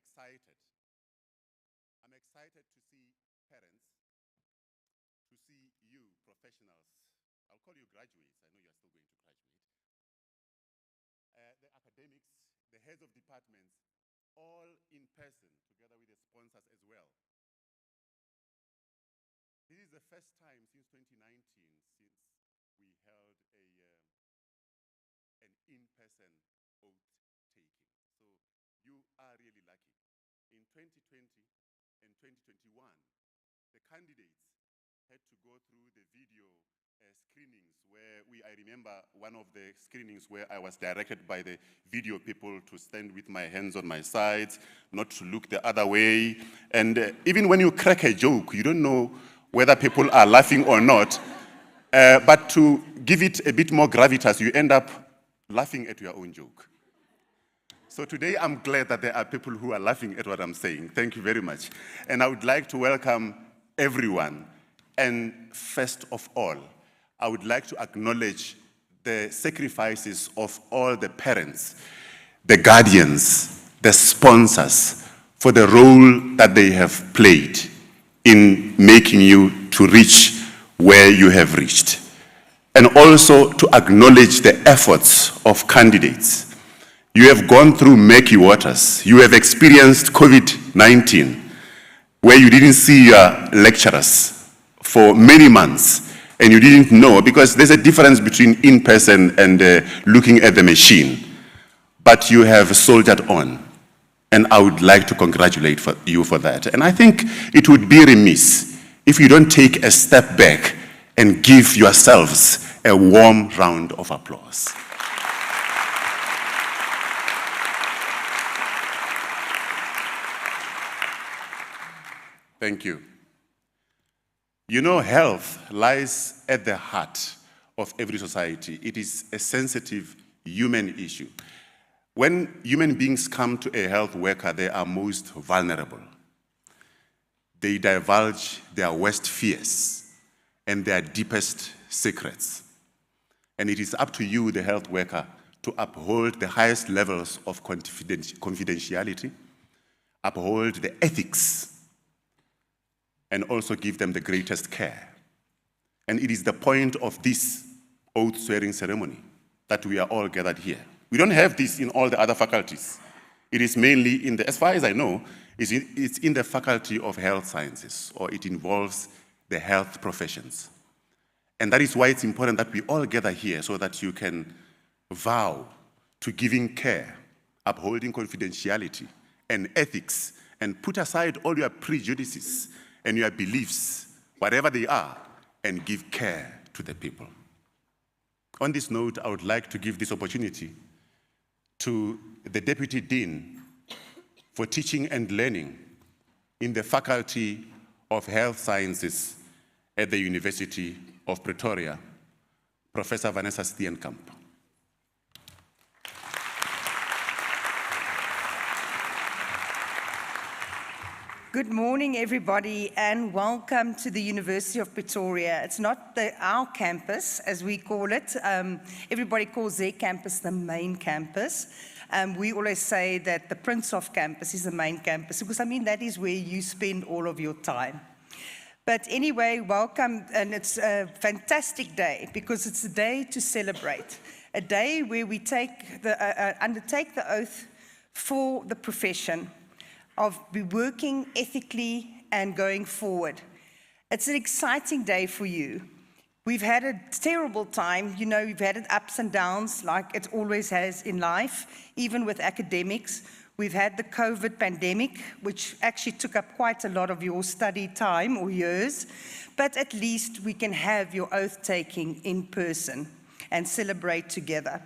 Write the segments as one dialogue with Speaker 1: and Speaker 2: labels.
Speaker 1: excited. I'm excited to see parents, to see you professionals. I'll call you graduates. I know you're still going to graduate. The academics, the heads of departments, all in person, together with the sponsors as well. This is the first time since 2019 since we held an in-person oath taking. So you are really lucky. In 2020 and 2021, the candidates had to go through the video screenings where I remember one of the screenings where I was directed by the video people to stand with my hands on my sides, not to look the other way. And even when you crack a joke, you don't know whether people are laughing or not. But to give it a bit more gravitas, you end up laughing at your own joke. So today I'm glad that there are people who are laughing at what I'm saying. Thank you very much. And I would like to welcome everyone. And first of all, I would like to acknowledge the sacrifices of all the parents, the guardians, the sponsors, for the role that they have played in making you to reach where you have reached. And also to acknowledge the efforts of candidates. You have gone through murky waters. You have experienced COVID-19, where you didn't see your lecturers for many months, and you didn't know, because there's a difference between in-person and looking at the machine. But you have soldiered on, and I would like to congratulate you for that. And I think it would be remiss if you don't take a step back and give yourselves a warm round of applause. Thank you. You know, health lies at the heart of every society. It is a sensitive human issue. When human beings come to a health worker, they are most vulnerable. They divulge their worst fears and their deepest secrets. And it is up to you, the health worker, to uphold the highest levels of confidentiality, uphold the ethics, and also give them the greatest care. And it is the point of this oath swearing ceremony that we are all gathered here. We don't have this in all the other faculties. It is mainly in the, as far as I know, it's in the Faculty of Health Sciences, or it involves the health professions. And that is why it's important that we all gather here so that you can vow to giving care, upholding confidentiality and ethics, and put aside all your prejudices and your beliefs, whatever they are, and give care to the people. On this note, I would like to give this opportunity to the Deputy Dean for Teaching and Learning in the Faculty of Health Sciences at the University of Pretoria, Professor Vanessa Steenkamp.
Speaker 2: Good morning, everybody, and welcome to the University of Pretoria. It's not our campus, as we call it. Everybody calls their campus the main campus. We always say that the Prince-Hof campus is the main campus, because, I mean, that is where you spend all of your time. But anyway, welcome, and it's a fantastic day, because it's a day to celebrate, a day where we undertake the oath for the profession of be working ethically and going forward. It's an exciting day for you. We've had a terrible time. You know, we've had ups and downs like it always has in life, even with academics. We've had the COVID pandemic, which actually took up quite a lot of your study time or years, but at least we can have your oath taking in person and celebrate together.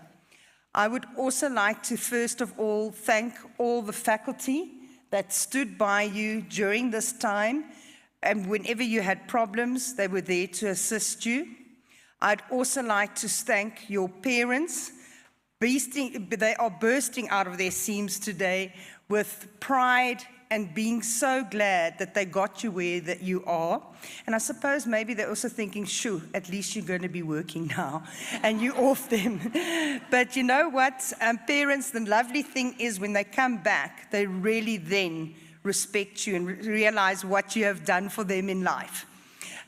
Speaker 2: I would also like to first of all thank all the faculty that stood by you during this time, and whenever you had problems, they were there to assist you. I'd also like to thank your parents. They are bursting out of their seams today with pride and being so glad that they got you where that you are. And I suppose maybe they're also thinking, shoo, at least you're going to be working now, and you're off them. But you know what, parents, the lovely thing is when they come back, they really then respect you and realize what you have done for them in life.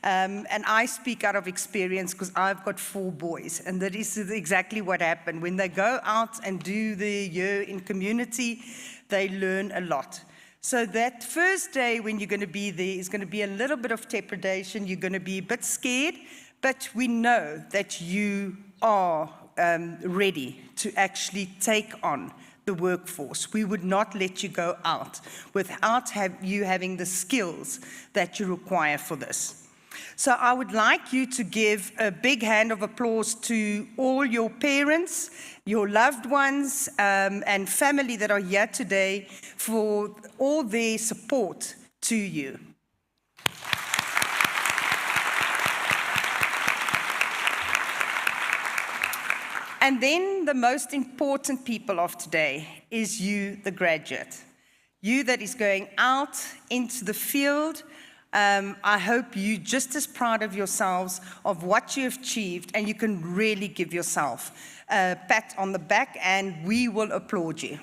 Speaker 2: And I speak out of experience because I've got 4 boys, and that is exactly what happened. When they go out and do the year in community, they learn a lot. So that first day when you're going to be there is going to be a little bit of trepidation. You're going to be a bit scared, but we know that you are ready to actually take on the workforce. We would not let you go out without you having the skills that you require for this. So I would like you to give a big hand of applause to all your parents, your loved ones, and family that are here today for all their support to you. And then the most important people of today is you, the graduate. You that is going out into the field. I hope you're just as proud of yourselves, of what you've achieved, and you can really give yourself a pat on the back, and we will applaud you.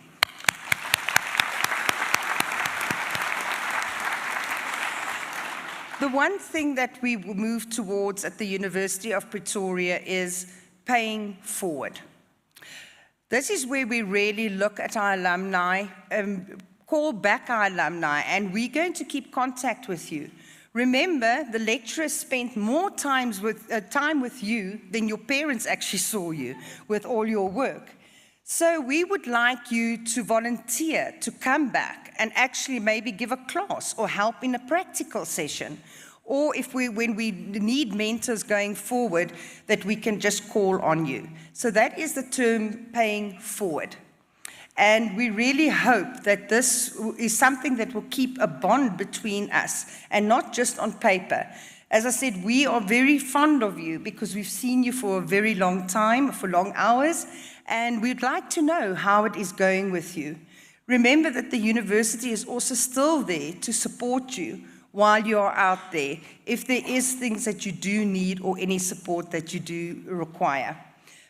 Speaker 2: The one thing that we will move towards at the University of Pretoria is paying forward. This is where we really look at our alumni, call back our alumni, and we're going to keep contact with you. Remember, the lecturers spent more time with you than your parents actually saw you with all your work. So we would like you to volunteer to come back and actually maybe give a class or help in a practical session. Or when we need mentors going forward, that we can just call on you. So that is the term paying forward. And we really hope that this is something that will keep a bond between us, and not just on paper. As I said, we are very fond of you because we've seen you for a very long time, for long hours, and we'd like to know how it is going with you. Remember that the university is also still there to support you while you are out there, if there is things that you do need or any support that you do require.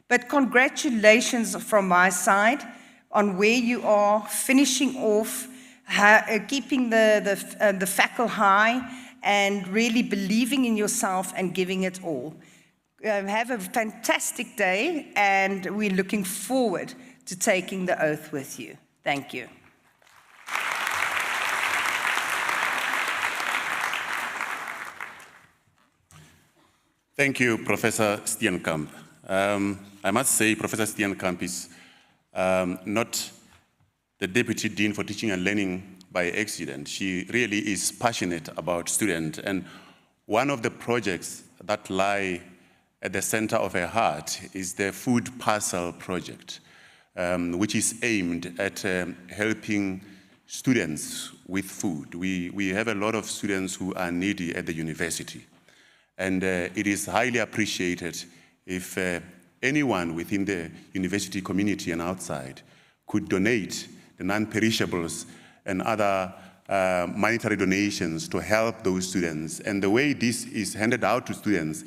Speaker 2: But congratulations from my side on where you are, finishing off, keeping the faculty high, and really believing in yourself and giving it all. Have a fantastic day, and we're looking forward to taking the oath with you. Thank you.
Speaker 1: Thank you, Professor Steenkamp. I must say, Professor Steenkamp is not the Deputy Dean for Teaching and Learning by accident. She really is passionate about students. And one of the projects that lie at the center of her heart is the Food Parcel Project, which is aimed at helping students with food. We have a lot of students who are needy at the university. And it is highly appreciated if anyone within the university community and outside could donate the non-perishables and other monetary donations to help those students. And the way this is handed out to students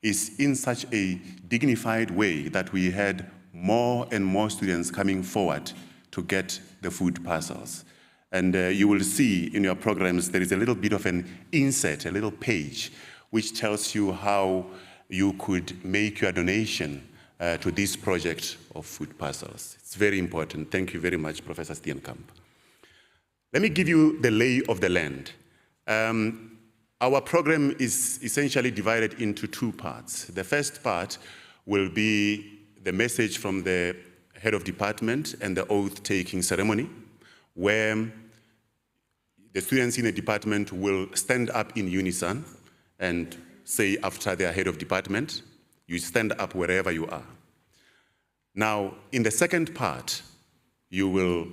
Speaker 1: is in such a dignified way that we had more and more students coming forward to get the food parcels. And you will see in your programs there is a little bit of an insert, a little page, which tells you how you could make your donation to this project of food parcels. It's very important. Thank you very much, Professor Steenkamp. Let me give you the lay of the land. Our program is essentially divided into 2 parts. The first part will be the message from the head of department and the oath-taking ceremony, where the students in the department will stand up in unison and say after their head of department, you stand up wherever you are. Now, in the second part, you will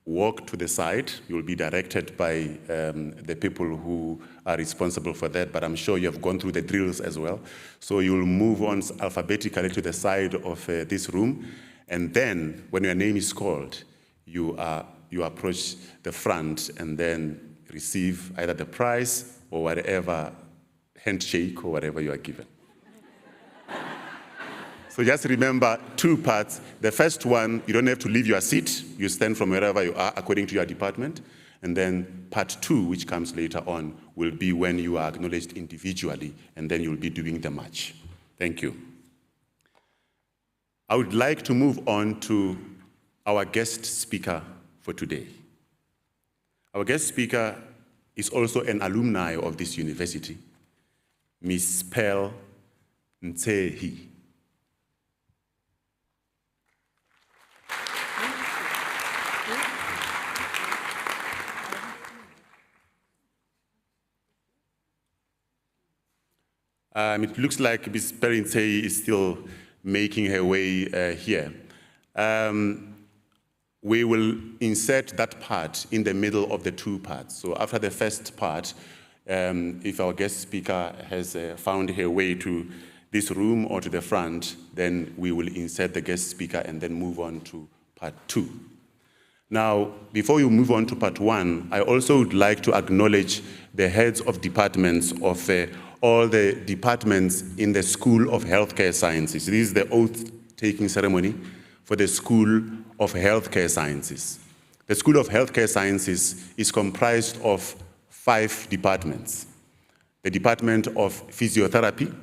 Speaker 1: walk to the side. You will be directed by the people who are responsible for that, but I'm sure you have gone through the drills as well. So you will move on alphabetically to the side of this room, and then when your name is called, you you approach the front and then receive either the prize or whatever handshake or whatever you are given. So just remember 2 parts. The first one, you don't have to leave your seat. You stand from wherever you are according to your department. And then part 2, which comes later on, will be when you are acknowledged individually, and then you'll be doing the march. Thank you. I would like to move on to our guest speaker for today. Our guest speaker is also an alumni of this university, Ms. Pearl Ntsehi. It looks like Ms. Pearl Ntsehi is still making her way here. We will insert that part in the middle of the 2 parts. So after the first part, if our guest speaker has found her way to this room or to the front, then we will insert the guest speaker and then move on to part 2. Now, before you move on to part 1, I also would like to acknowledge the heads of departments of all the departments in the School of Healthcare Sciences. This is the oath-taking ceremony for the School of Healthcare Sciences. The School of Healthcare Sciences is comprised of 5 departments: the Department of Physiotherapy,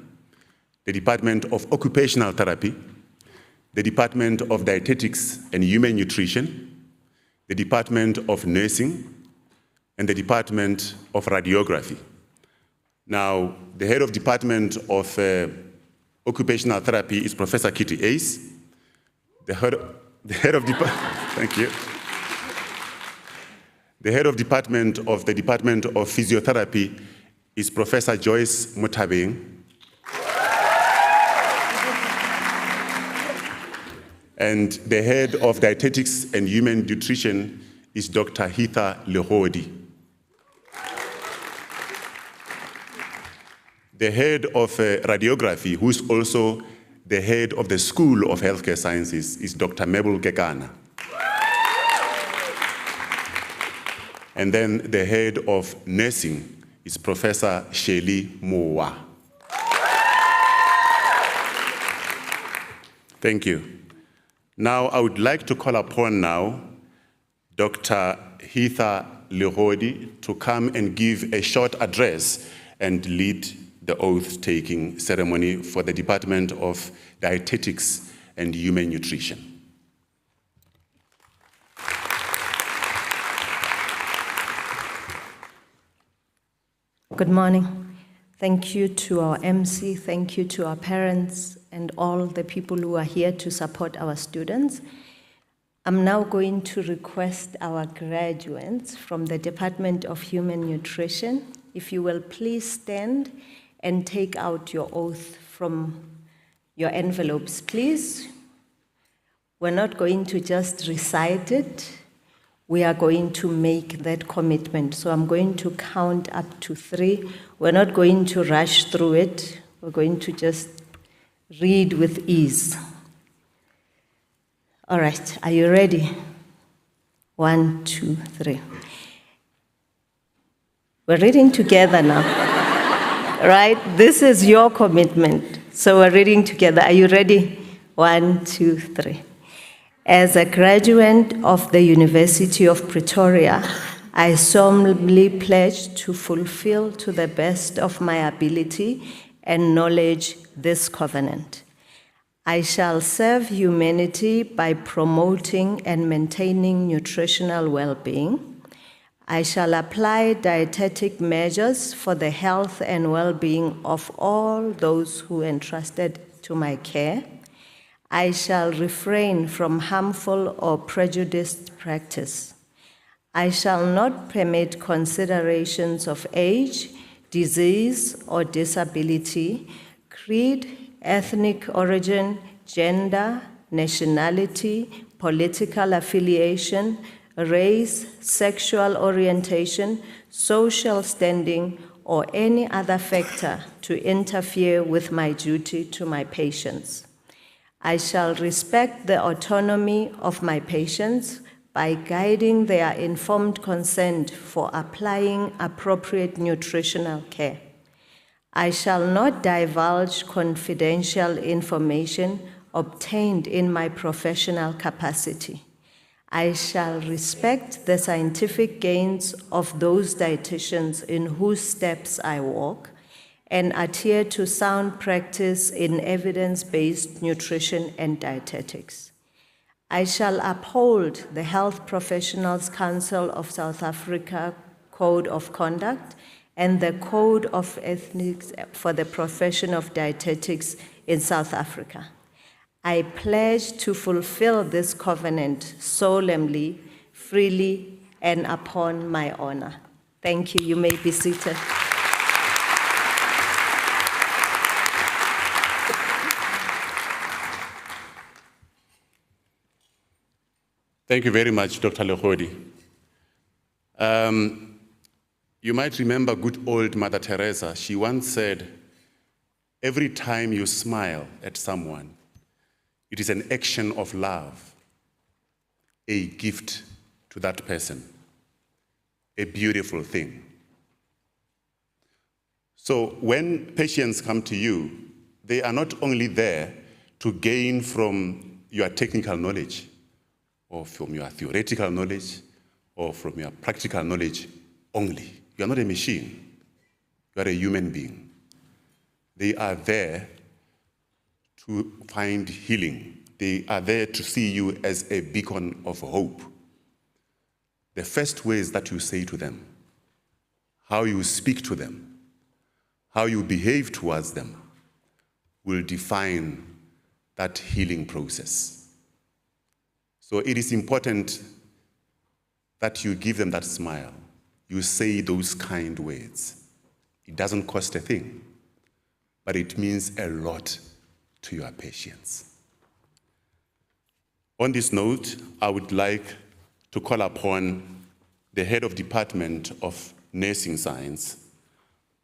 Speaker 1: the Department of Occupational Therapy, the Department of Dietetics and Human Nutrition, the Department of Nursing, and the Department of Radiography. Now, the head of Department of Occupational Therapy is Professor Kitty Ace. The head of Thank you. The head of Department of the Department of Physiotherapy is Professor Joyce Mutabeng. And the head of Dietetics and Human Nutrition is Dr. Hitha Lehodi. The head of Radiography, who is also the head of the School of Healthcare Sciences, is Dr. Mabel Gekana. And then the head of Nursing is Professor Shelley Mowa. Thank you. Now, I would like to call upon now Dr. Hitha Lehodi to come and give a short address and lead the oath-taking ceremony for the Department of Dietetics and Human Nutrition.
Speaker 3: Good morning. Thank you to our MC, thank you to our parents and all the people who are here to support our students. I'm now going to request our graduates from the Department of Human Nutrition, if you will please stand and take out your oath from your envelopes, please. We're not going to just recite it. We are going to make that commitment. So I'm going to count up to 3. We're not going to rush through it. We're going to just read with ease. All right, are you ready? 1, 2, 3. We're reading together now. Right? This is your commitment. So we're reading together. Are you ready? 1, 2, 3. As a graduate of the University of Pretoria, I solemnly pledge to fulfill to the best of my ability and knowledge this covenant. I shall serve humanity by promoting and maintaining nutritional well-being. I shall apply dietetic measures for the health and well-being of all those who are entrusted to my care. I shall refrain from harmful or prejudiced practice. I shall not permit considerations of age, disease, or disability, creed, ethnic origin, gender, nationality, political affiliation, race, sexual orientation, social standing, or any other factor to interfere with my duty to my patients. I shall respect the autonomy of my patients, by guiding their informed consent for applying appropriate nutritional care. I shall not divulge confidential information obtained in my professional capacity. I shall respect the scientific gains of those dietitians in whose steps I walk and adhere to sound practice in evidence-based nutrition and dietetics. I shall uphold the Health Professionals Council of South Africa Code of Conduct and the Code of Ethics for the Profession of Dietetics in South Africa. I pledge to fulfill this covenant solemnly, freely, and upon my honor. Thank you. You may be seated.
Speaker 1: Thank you very much, Dr. Lekhodi. You might remember good old Mother Teresa. She once said, every time you smile at someone, it is an action of love, a gift to that person, a beautiful thing. So when patients come to you, they are not only there to gain from your technical knowledge, or from your theoretical knowledge, or from your practical knowledge only. You are not a machine. You are a human being. They are there to find healing. They are there to see you as a beacon of hope. The first ways that you say to them, how you speak to them, how you behave towards them, will define that healing process. So it is important that you give them that smile. You say those kind words. It doesn't cost a thing, but it means a lot to your patients. On this note, I would like to call upon the head of Department of Nursing Science,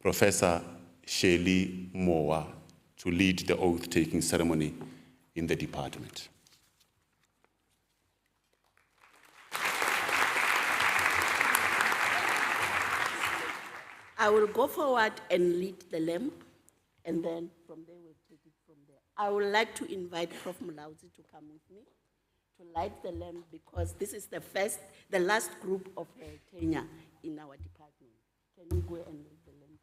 Speaker 1: Professor Shirley Mowa, to lead the oath-taking ceremony in the department.
Speaker 4: I will go forward and lead the lamp, and then from there we'll take it from there. I would like to invite Prof. Mulauzi to come with me to light the lamp, because this is the last group of her tenure in our department. Can you go and light the lamp?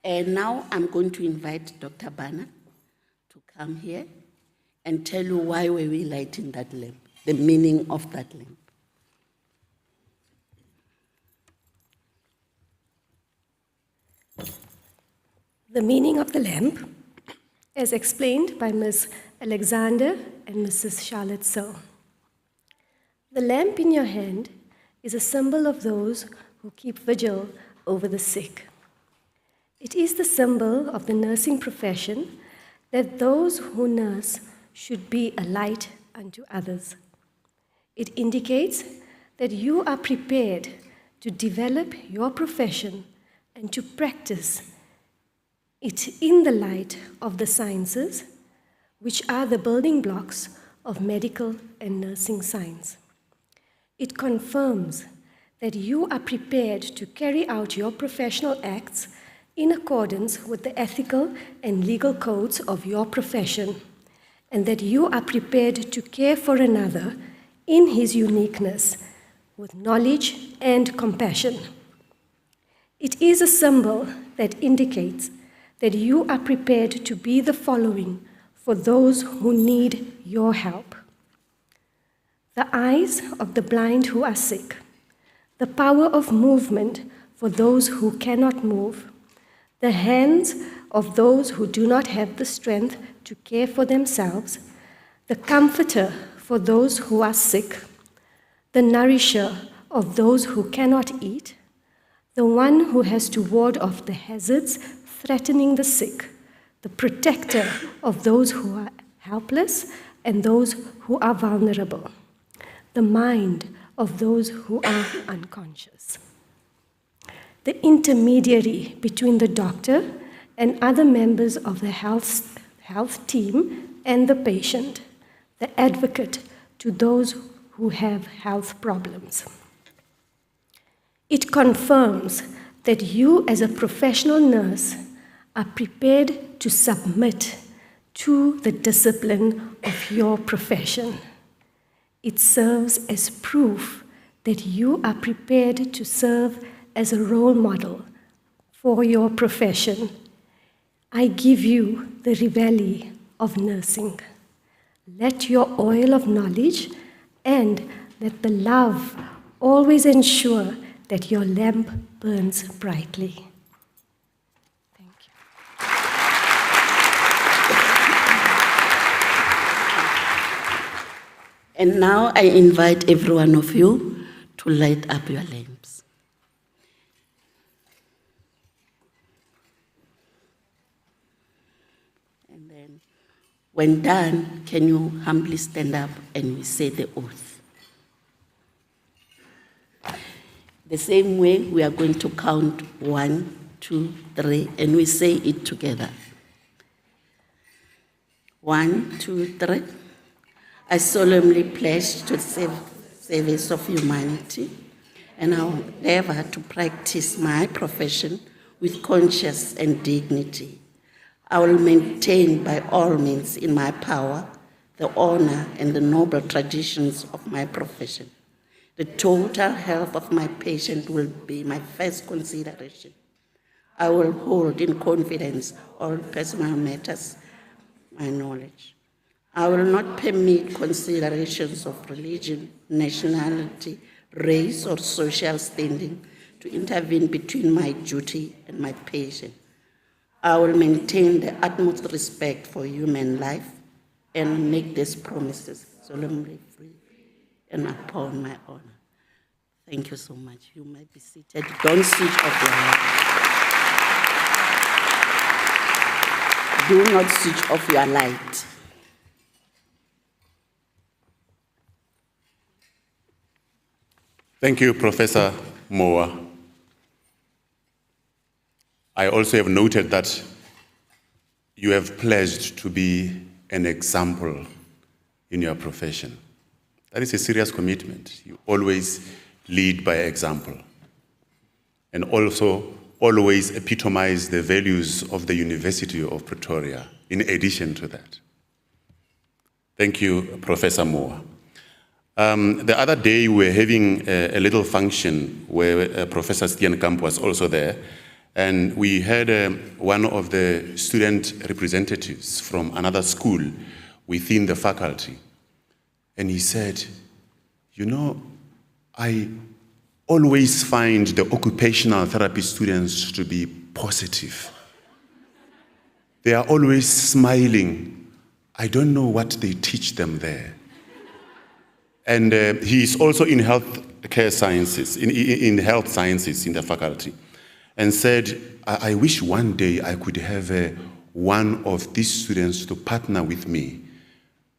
Speaker 4: And now I'm going to invite Dr. Bana to come here and tell you why were we lighting that lamp, the meaning of that lamp.
Speaker 5: The meaning of the lamp, as explained by Ms. Alexander and Mrs. Charlotte Searle. The lamp in your hand is a symbol of those who keep vigil over the sick. It is the symbol of the nursing profession that those who nurse should be a light unto others. It indicates that you are prepared to develop your profession and to practice it in the light of the sciences, which are the building blocks of medical and nursing science. It confirms that you are prepared to carry out your professional acts in accordance with the ethical and legal codes of your profession, and that you are prepared to care for another in his uniqueness with knowledge and compassion. It is a symbol that indicates that you are prepared to be the following for those who need your help: the eyes of the blind who are sick, the power of movement for those who cannot move, the hands of those who do not have the strength to care for themselves, the comforter for those who are sick, the nourisher of those who cannot eat, the one who has to ward off the hazards threatening the sick, the protector of those who are helpless and those who are vulnerable, the mind of those who are unconscious, the intermediary between the doctor and other members of the health team and the patient, the advocate to those who have health problems. It confirms that you as a professional nurse are prepared to submit to the discipline of your profession. It serves as proof that you are prepared to serve as a role model for your profession. I give you the Reveille of nursing. Let your oil of knowledge and let the love always ensure that your lamp burns brightly. Thank you.
Speaker 4: And now I invite every one of you to light up your lamps. And then, when done, can you humbly stand up and we say the oath? The same way, we are going to count 1, 2, 3, and we say it together. 1, 2, 3. I solemnly pledge to the service of humanity, and I will endeavor to practice my profession with conscience and dignity. I will maintain by all means in my power the honor and the noble traditions of my profession. The total health of my patient will be my first consideration. I will hold in confidence all personal matters, my knowledge. I will not permit considerations of religion, nationality, race, or social standing to intervene between my duty and my patient. I will maintain the utmost respect for human life and make these promises solemnly free and upon my honor. Thank you so much. You might be seated. Don't switch off your light. Do not switch off your light.
Speaker 1: Thank you, Professor Moa. I also have noted that you have pledged to be an example in your profession. That is a serious commitment. You always lead by example, and also always epitomize the values of the University of Pretoria in addition to that. Thank you, Professor Moa. The other day we were having a little function where Professor Steenkamp was also there, and we had one of the student representatives from another school within the faculty. And he said, you know, I always find the occupational therapy students to be positive. They are always smiling. I don't know what they teach them there. And he is also in healthcare sciences, in health sciences in the faculty, and said, I wish one day I could have one of these students to partner with me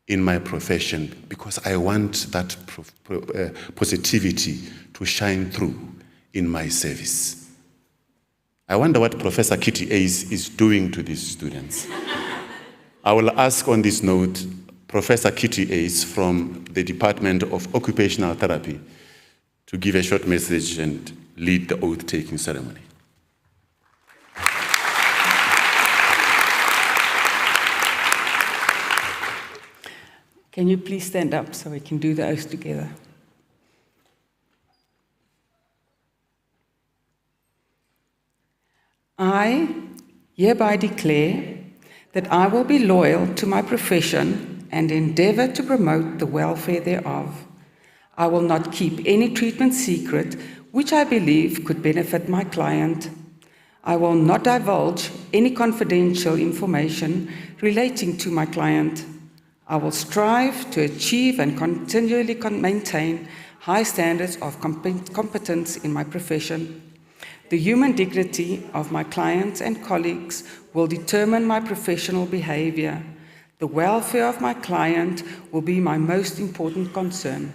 Speaker 1: in my profession, because I want that positivity to shine through in my service. I wonder what Professor Kitty Ace is doing to these students. I will ask on this note Professor Kitty Ace from the Department of Occupational Therapy to give a short message and lead the oath-taking ceremony.
Speaker 6: Can you please stand up so we can do the oath together? I hereby declare that I will be loyal to my profession and endeavor to promote the welfare thereof. I will not keep any treatment secret which I believe could benefit my client. I will not divulge any confidential information relating to my client. I will strive to achieve and continually maintain high standards of competence in my profession. The human dignity of my clients and colleagues will determine my professional behavior. The welfare of my client will be my most important concern.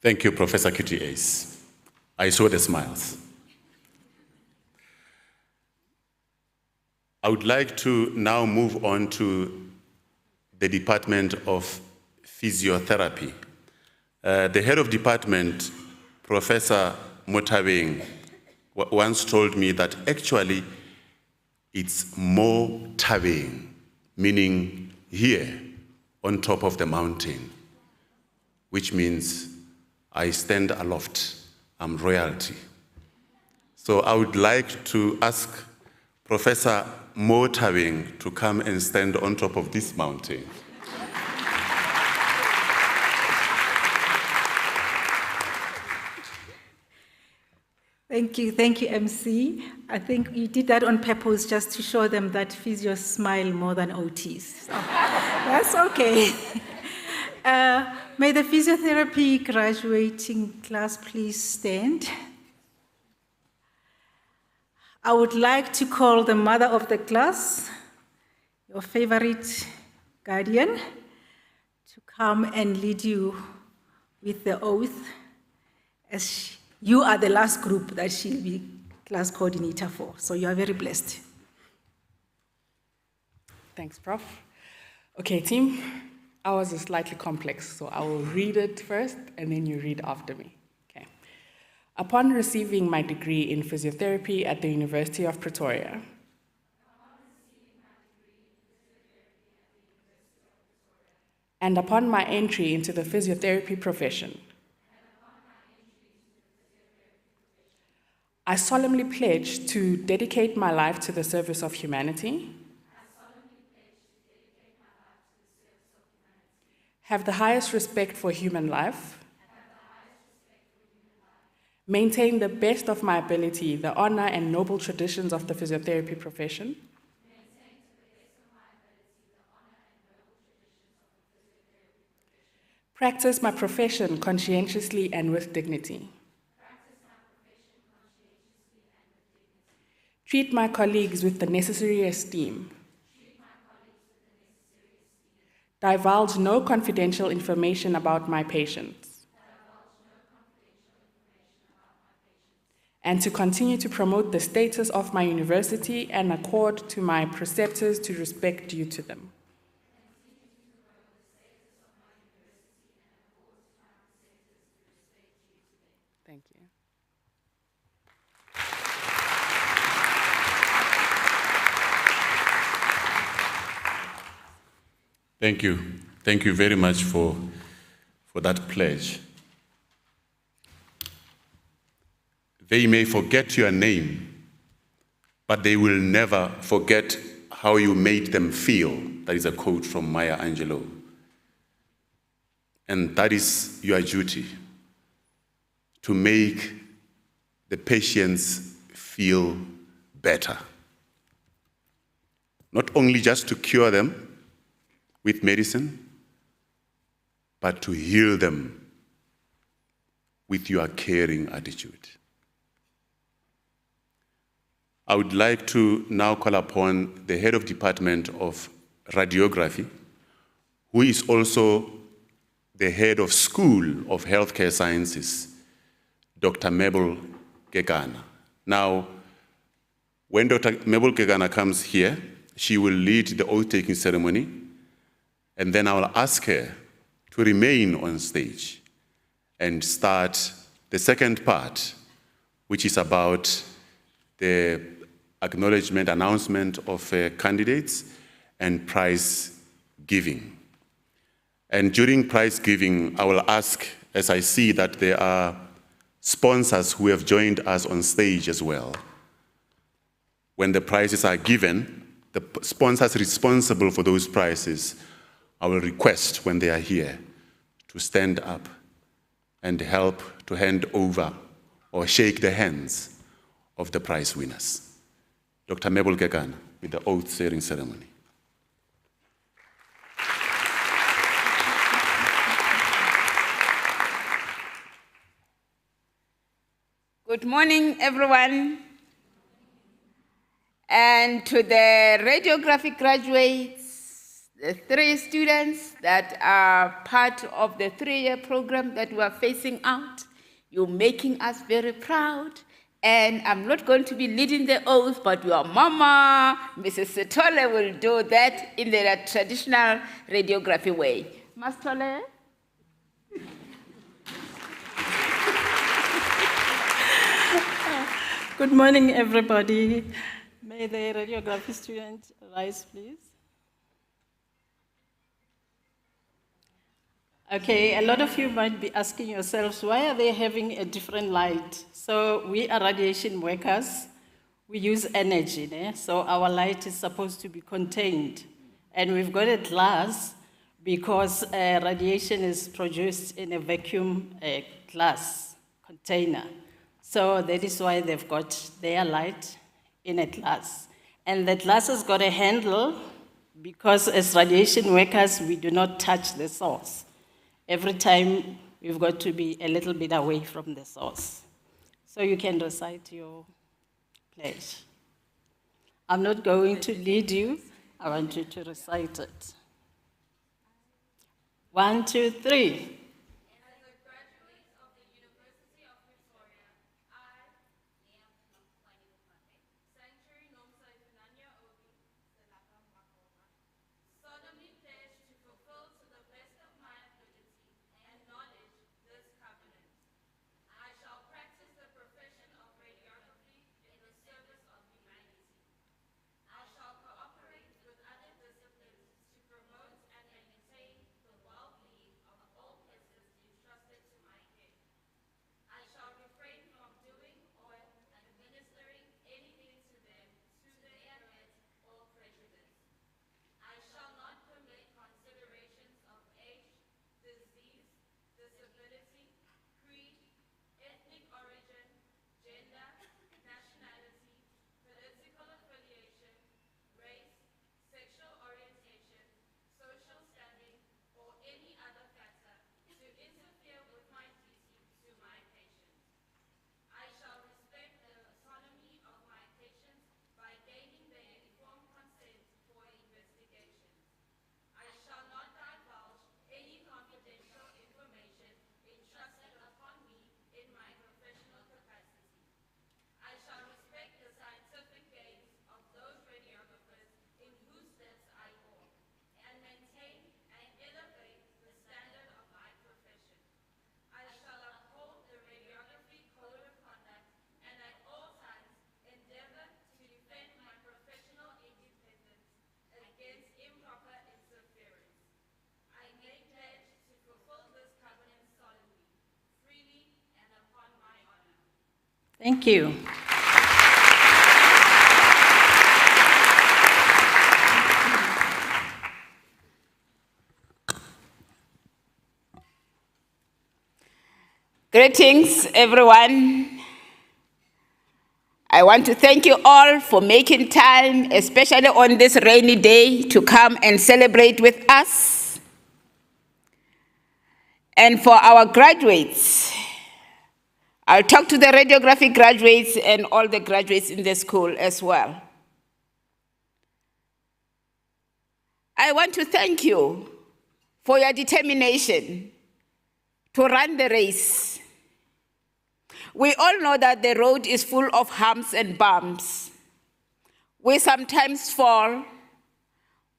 Speaker 1: Thank you, Professor Kitty Ace. I saw the smiles. I would like to now move on to the Department of Physiotherapy. The head of department, Professor Mothabeng, once told me that actually it's more Thabeng, meaning here on top of the mountain, which means I stand aloft, I'm royalty. So I would like to ask Professor Mothabeng to come and stand on top of this mountain.
Speaker 7: Thank you, MC. I think you did that on purpose just to show them that physios smile more than OTs. So that's okay. May the physiotherapy graduating class please stand. I would like to call the mother of the class, your favorite guardian, to come and lead you with the oath, as you are the last group that she'll be class coordinator for. So you are very blessed.
Speaker 8: Thanks, Prof. Okay, team. Ours is slightly complex, so I will read it first, and then you read after me. Okay. Upon receiving my degree in physiotherapy at the University of Pretoria, and upon my entry into the physiotherapy profession, I solemnly pledge to dedicate my life to the service of humanity, have the highest respect for human life, maintain the best of my ability the honor and noble traditions of the physiotherapy profession, practice my profession conscientiously and with dignity, treat my colleagues with the necessary esteem, divulge no confidential information about my patients, and to continue to promote the status of my university and accord to my preceptors to respect due to them. Thank you.
Speaker 1: Thank you. Thank you very much for that pledge. They may forget your name, but they will never forget how you made them feel. That is a quote from Maya Angelou. And that is your duty, to make the patients feel better. Not only just to cure them with medicine, but to heal them with your caring attitude. I would like to now call upon the head of department of radiography, who is also the head of School of Healthcare Sciences, Dr. Mabel Gegana. Now, when Dr. Mabel Gegana comes here, she will lead the oath-taking ceremony, and then I will ask her to remain on stage and start the second part, which is about the acknowledgement, announcement of candidates and prize giving. And during prize giving, I will ask, as I see that there are sponsors who have joined us on stage as well. When the prizes are given, the sponsors responsible for those prizes, I will request when they are here to stand up and help to hand over or shake the hands of the prize winners. Dr. Mabel Kekana with the oath-swearing ceremony.
Speaker 9: Good morning, everyone. And to the radiographic graduates, the 3 students that are part of the 3-year program that we are phasing out, you're making us very proud. And I'm not going to be leading the oath, but your mama, Mrs. Sithole, will do that in the traditional radiography way. Mas Thole?
Speaker 4: Good morning, everybody. May the radiography student rise, please. Okay, a lot of you might be asking yourselves, why are they having a different light? So we are radiation workers. We use energy, so our light is supposed to be contained. And we've got a glass because radiation is produced in a vacuum glass container. So that is why they've got their light in a glass. And the glass has got a handle because as radiation workers, we do not touch the source. Every time, we've got to be a little bit away from the source. So you can recite your pledge. I'm not going to lead you. I want you to recite it. 1, 2, 3. Thank you.
Speaker 9: Greetings, everyone. I want to thank you all for making time, especially on this rainy day, to come and celebrate with us. And for our graduates, I'll talk to the radiography graduates and all the graduates in the school as well. I want to thank you for your determination to run the race. We all know that the road is full of humps and bumps. We sometimes fall.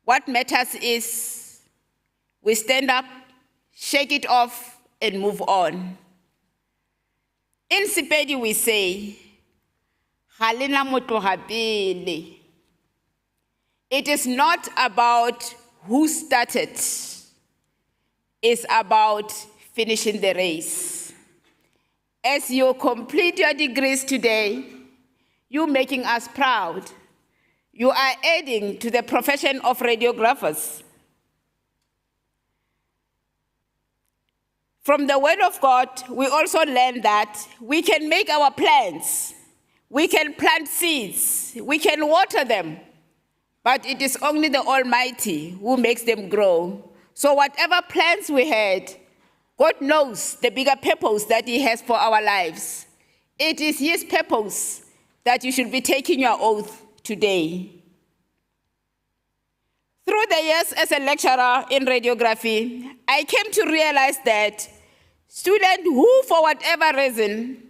Speaker 9: What matters is we stand up, shake it off, and move on. In Sepedi we say, "Halina motloga pele." It is not about who started, it's about finishing the race. As you complete your degrees today, you're making us proud. You are adding to the profession of radiographers. From the Word of God, we also learn that we can make our plans, we can plant seeds, we can water them, but it is only the Almighty who makes them grow. So whatever plans we had, God knows the bigger purpose that He has for our lives. It is His purpose that you should be taking your oath today. Through the years as a lecturer in radiography, I came to realize that students who, for whatever reason,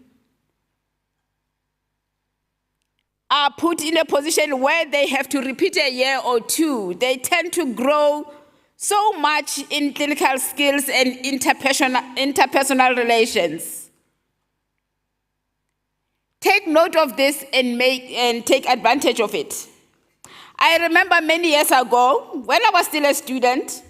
Speaker 9: are put in a position where they have to repeat a year or two, they tend to grow so much in clinical skills and interpersonal relations. Take note of this and take advantage of it. I remember many years ago, when I was still a student,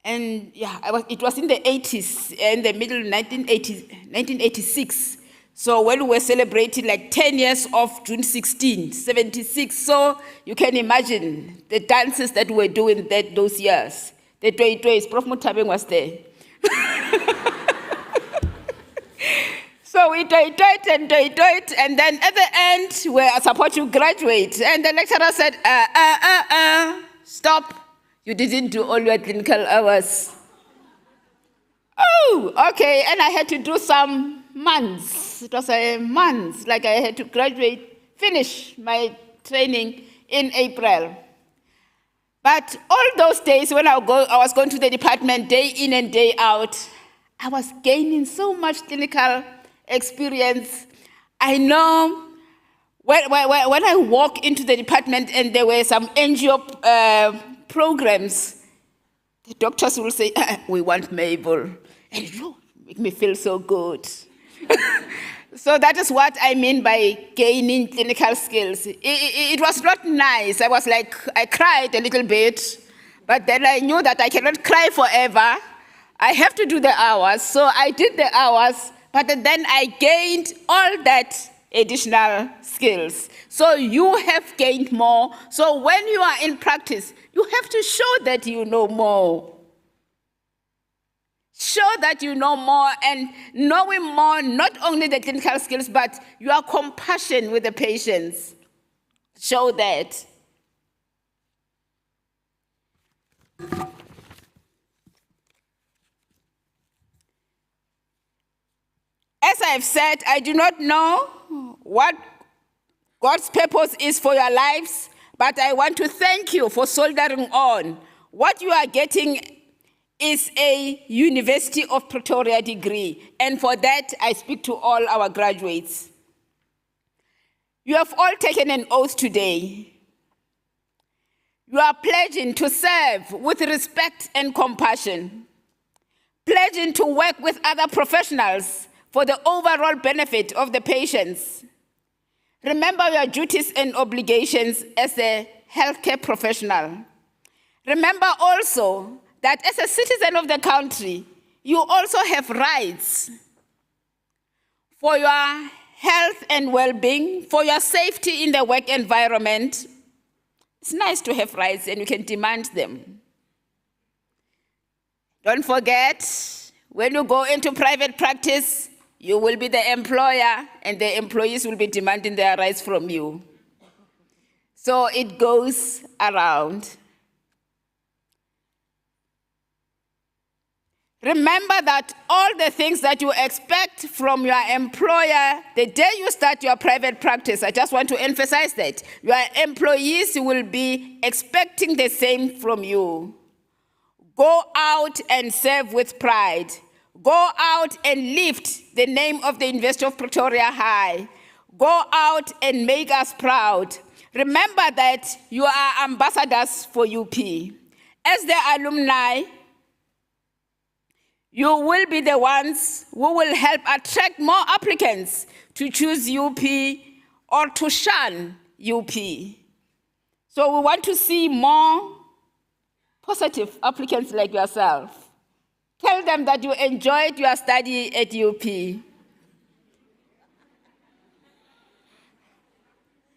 Speaker 9: and it was in the 80s, in the middle of 1986. So when we were celebrating like 10 years of June 16, 76, so you can imagine the dances that we were doing those years. The Toy-Toys, Prof. Mutabeng was there. So we toy-toyed, and then at the end, we are supposed to graduate. And the lecturer said, stop. You didn't do all your clinical hours. Oh, okay, and I had to do some months. It was a month, like I had to finish my training in April. But all those days when I was going to the department day in and day out, I was gaining so much clinical experience. I know when I walk into the department and there were some NGO programs, the doctors will say, we want Mabel. And it will make me feel so good. So that is what I mean by gaining clinical skills. It was not nice. I was like, I cried a little bit, but then I knew that I cannot cry forever. I have to do the hours. So I did the hours, but then I gained all that additional skills. So you have gained more. So when you are in practice, you have to show that you know more. Show that you know more, and knowing more, not only the clinical skills, but your compassion with the patients. Show that. As I've said, I do not know what God's purpose is for your lives, but I want to thank you for soldiering on. What you are getting is a University of Pretoria degree, and for that, I speak to all our graduates. You have all taken an oath today. You are pledging to serve with respect and compassion, pledging to work with other professionals for the overall benefit of the patients. Remember your duties and obligations as a healthcare professional. Remember also that as a citizen of the country, you also have rights for your health and well-being, for your safety in the work environment. It's nice to have rights and you can demand them. Don't forget, when you go into private practice, you will be the employer and the employees will be demanding their rights from you. So it goes around. Remember that all the things that you expect from your employer the day you start your private practice, I just want to emphasize that, your employees will be expecting the same from you. Go out and serve with pride. Go out and lift the name of the University of Pretoria high. Go out and make us proud. Remember that you are ambassadors for UP. As the alumni, you will be the ones who will help attract more applicants to choose UP or to shun UP. So we want to see more positive applicants like yourself. Tell them that you enjoyed your study at UP.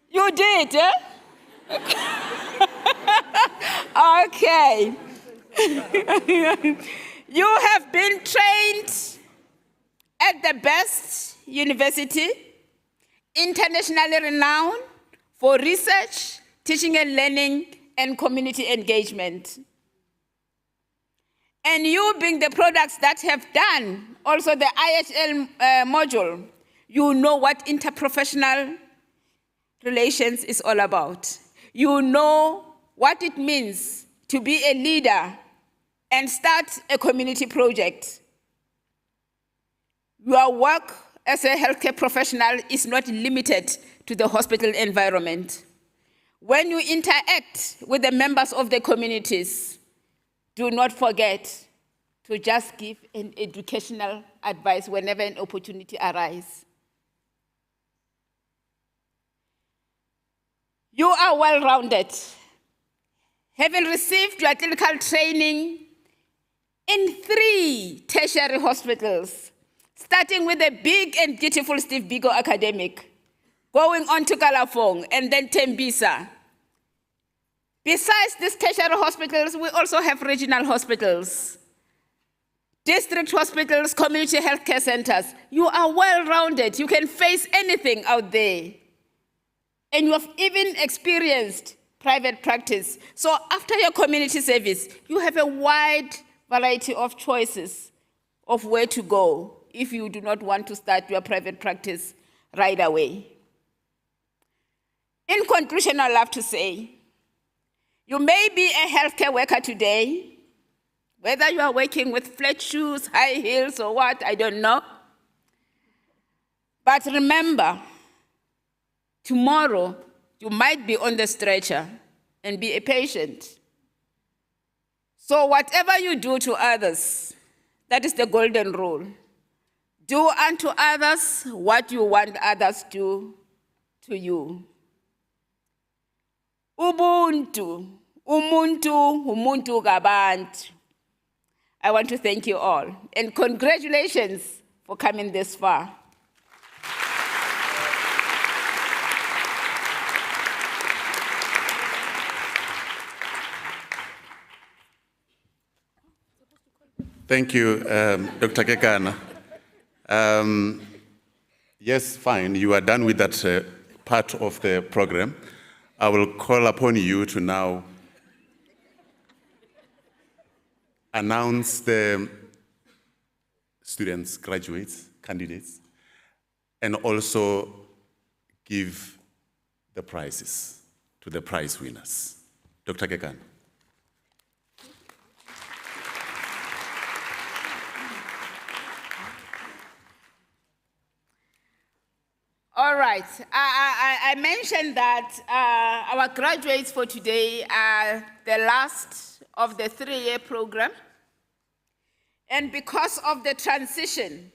Speaker 9: You did, eh? Okay. You have been trained at the best university, internationally renowned for research, teaching and learning, and community engagement. And you being the products that have done also the IHL module, you know what interprofessional relations is all about. You know what it means to be a leader and start a community project. Your work as a healthcare professional is not limited to the hospital environment. When you interact with the members of the communities, do not forget to just give an educational advice whenever an opportunity arises. You are well-rounded, having received your clinical training in 3 tertiary hospitals, starting with the big and beautiful Steve Biko Academic, going on to Kalafong and then Tembisa. Besides these tertiary hospitals, we also have regional hospitals, district hospitals, community healthcare centers. You are well-rounded. You can face anything out there. And you have even experienced private practice. So after your community service, you have a wide variety of choices of where to go if you do not want to start your private practice right away. In conclusion, I'd love to say, you may be a healthcare worker today, whether you are working with flat shoes, high heels, or what, I don't know. But remember, tomorrow, you might be on the stretcher and be a patient. So whatever you do to others, that is the golden rule. Do unto others what you want others to do to you. Ubuntu, umuntu, umuntu gabantu. I want to thank you all, and congratulations for coming this far.
Speaker 1: Thank you, Dr. Kekana. Yes, fine, you are done with that part of the program. I will call upon you to now announce the students, graduates, candidates, and also give the prizes to the prize winners. Dr. Kekana.
Speaker 9: All right, I mentioned that our graduates for today are the last of the 3-year program. And because of the transition,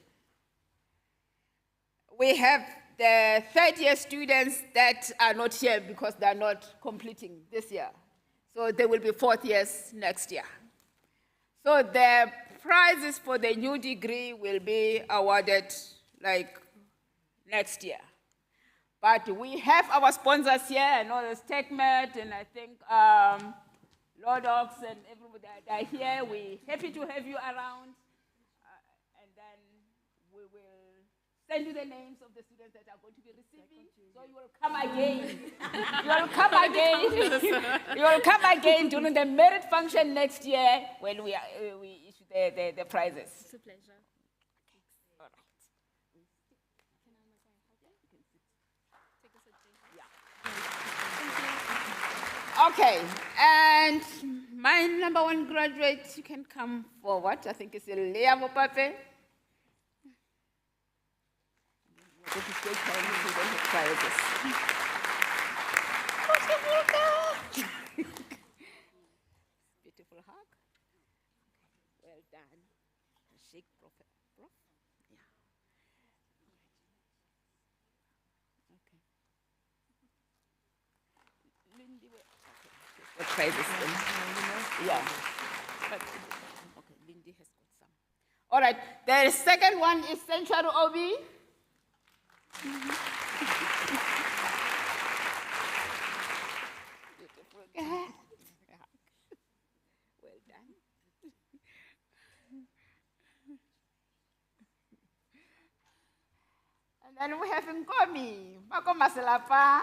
Speaker 9: we have the 3rd-year students that are not here because they're not completing this year. So they will be 4th years next year. So the prizes for the new degree will be awarded like next year. But we have our sponsors here, and all the StakeMed, and I think Lordox and everybody that are here. We're happy to have you around. And then we will send you the names of the students that are going to be receiving. So you will come again. You will come again. You will come again during the merit function next year when we issue the prizes.
Speaker 5: It's a pleasure.
Speaker 9: Okay, and my number 1 graduate, you can come forward. I think it's Leah Mopape. Beautiful hug. Well done. Shake, Prof. Yeah. Okay. Lindy, the prizes then. Yeah. But, okay, Lindy has got some. All right, the second one is Sanctuary Obi. Beautiful. Well done. And then we have Nkomi, Mako Maselapa.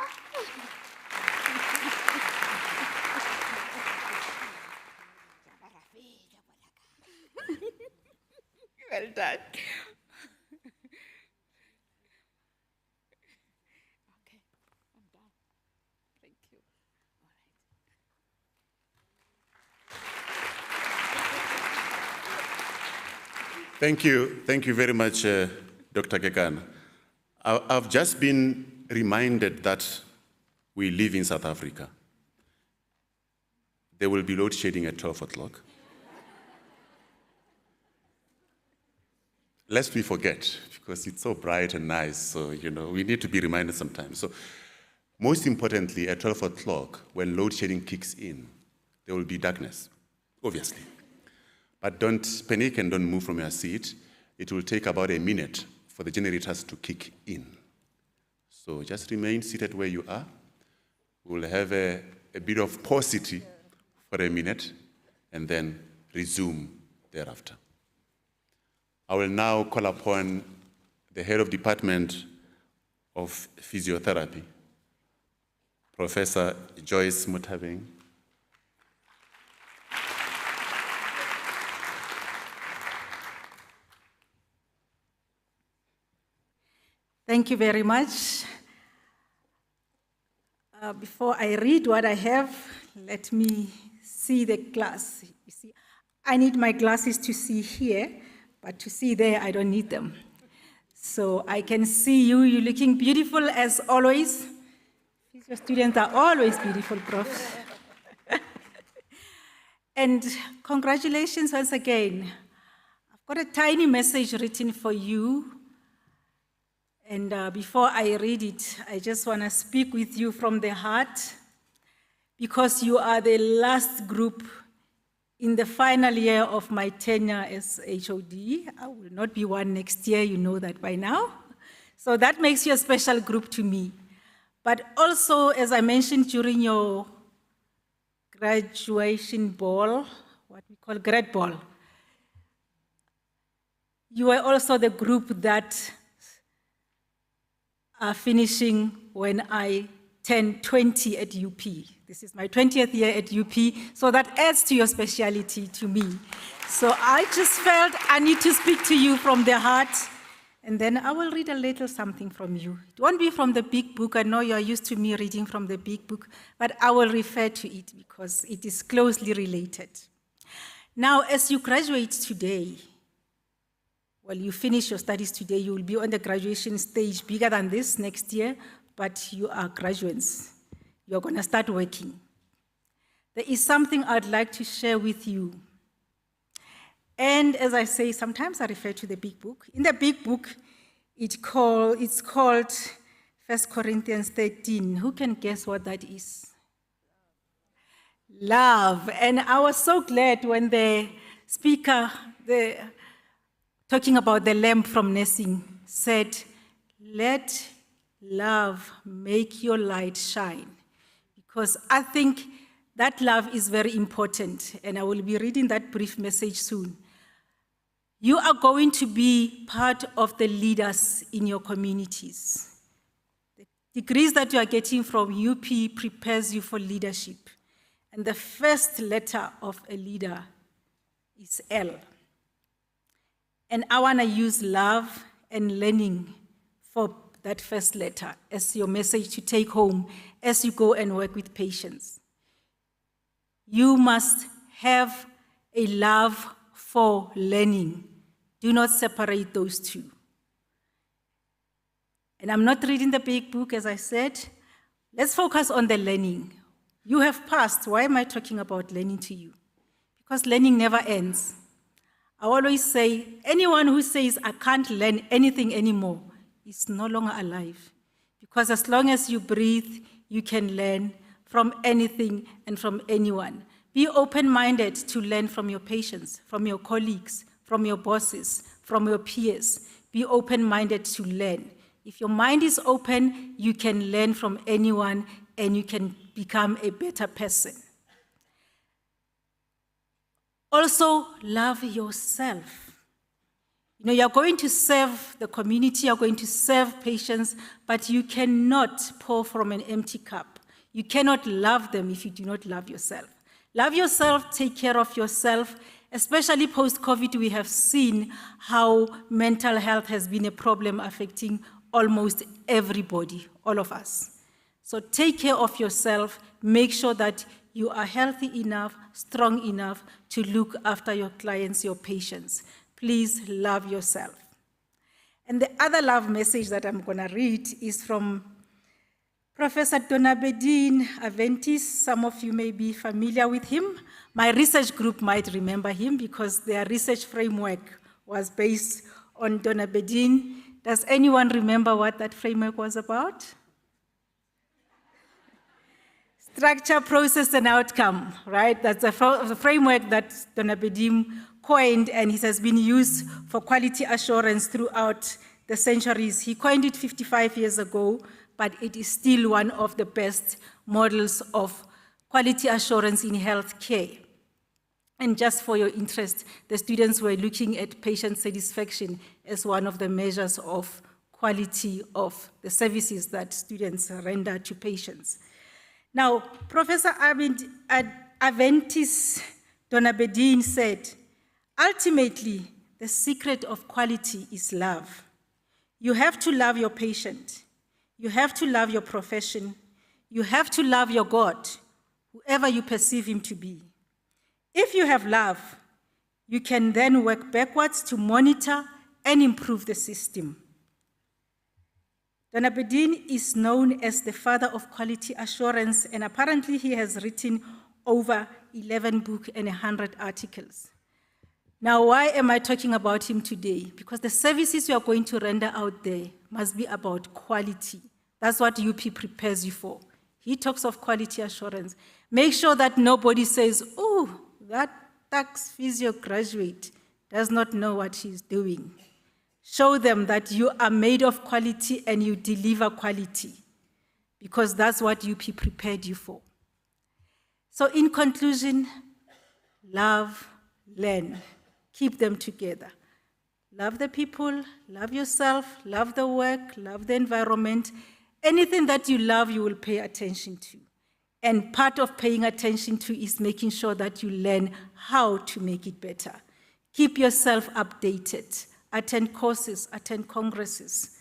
Speaker 9: Well done. Okay, I'm done. Thank you. All right.
Speaker 1: Thank you very much, Dr. Kekana. I've just been reminded that we live in South Africa. There will be load shedding at 12 o'clock. Lest we forget, because it's so bright and nice, so, we need to be reminded sometimes. So, most importantly, at 12 o'clock, when load shedding kicks in, there will be darkness, obviously. But don't panic and don't move from your seat. It will take about a minute for the generators to kick in. So just remain seated where you are. We'll have a bit of paucity for a minute and then resume thereafter. I will now call upon the head of Department of Physiotherapy, Professor Joyce Muthabeng.
Speaker 7: Thank you very much. Before I read what I have, let me see the glass. You see, I need my glasses to see here, but to see there, I don't need them. So I can see you, you're looking beautiful as always. Your students are always beautiful, Prof. And congratulations once again. I've got a tiny message written for you. And before I read it, I just want to speak with you from the heart, because you are the last group in the final year of my tenure as HOD. I will not be one next year, you know that by now. So that makes you a special group to me. But also, as I mentioned during your graduation ball, what we call grad ball, you are also the group that are finishing when I turn 20 at UP. This is my 20th year at UP, so that adds to your speciality to me. So I just felt I need to speak to you from the heart, and then I will read a little something from you. It won't be from the big book. I know you're used to me reading from the big book, but I will refer to it because it is closely related. Now, as you graduate today, well, you finish your studies today, you will be on the graduation stage bigger than this next year, but you are graduates. You're going to start working. There is something I'd like to share with you. And as I say, sometimes I refer to the big book. In the big book, it's called 1 Corinthians 13. Who can guess what that is? Love. And I was so glad when the speaker, talking about the lamp from Nessing, said, "Let love make your light shine." Because I think that love is very important, and I will be reading that brief message soon. You are going to be part of the leaders in your communities. The degrees that you are getting from UP prepares you for leadership. And the first letter of a leader is L. And I want to use love and learning for that first letter as your message to take home as you go and work with patients. You must have a love for learning. Do not separate those two. And I'm not reading the big book, as I said. Let's focus on the learning. You have passed. Why am I talking about learning to you? Because learning never ends. I always say, anyone who says, I can't learn anything anymore, is no longer alive. Because as long as you breathe, you can learn from anything and from anyone. Be open-minded to learn from your patients, from your colleagues, from your bosses, from your peers. Be open-minded to learn. If your mind is open, you can learn from anyone and you can become a better person. Also, love yourself. You know, you're going to serve the community, you're going to serve patients, but you cannot pour from an empty cup. You cannot love them if you do not love yourself. Love yourself, take care of yourself. Especially post-COVID, we have seen how mental health has been a problem affecting almost everybody, all of us. So take care of yourself, make sure that you are healthy enough, strong enough to look after your clients, your patients. Please love yourself. And the other love message that I'm going to read is from Professor Donabedin Aventis. Some of you may be familiar with him. My research group might remember him because their research framework was based on Donabedin. Does anyone remember what that framework was about? Structure, process, and outcome, right? That's the framework that Donabedin coined, and it has been used for quality assurance throughout the centuries. He coined it 55 years ago, but it is still one of the best models of quality assurance in healthcare. And just for your interest, the students were looking at patient satisfaction as one of the measures of quality of the services that students render to patients. Now, Professor Aventis Donabedin said, ultimately, the secret of quality is love. You have to love your patient. You have to love your profession. You have to love your God, whoever you perceive him to be. If you have love, you can then work backwards to monitor and improve the system. Donabedin is known as the father of quality assurance, and apparently he has written over 11 books and 100 articles. Now, why am I talking about him today? Because the services you are going to render out there must be about quality. That's what UP prepares you for. He talks of quality assurance. Make sure that nobody says, oh, that tax physio graduate does not know what she's doing. Show them that you are made of quality and you deliver quality, because that's what UP prepared you for. So in conclusion, love, learn, keep them together. Love the people, love yourself, love the work, love the environment. Anything that you love, you will pay attention to. And part of paying attention to is making sure that you learn how to make it better. Keep yourself updated. Attend courses, attend congresses,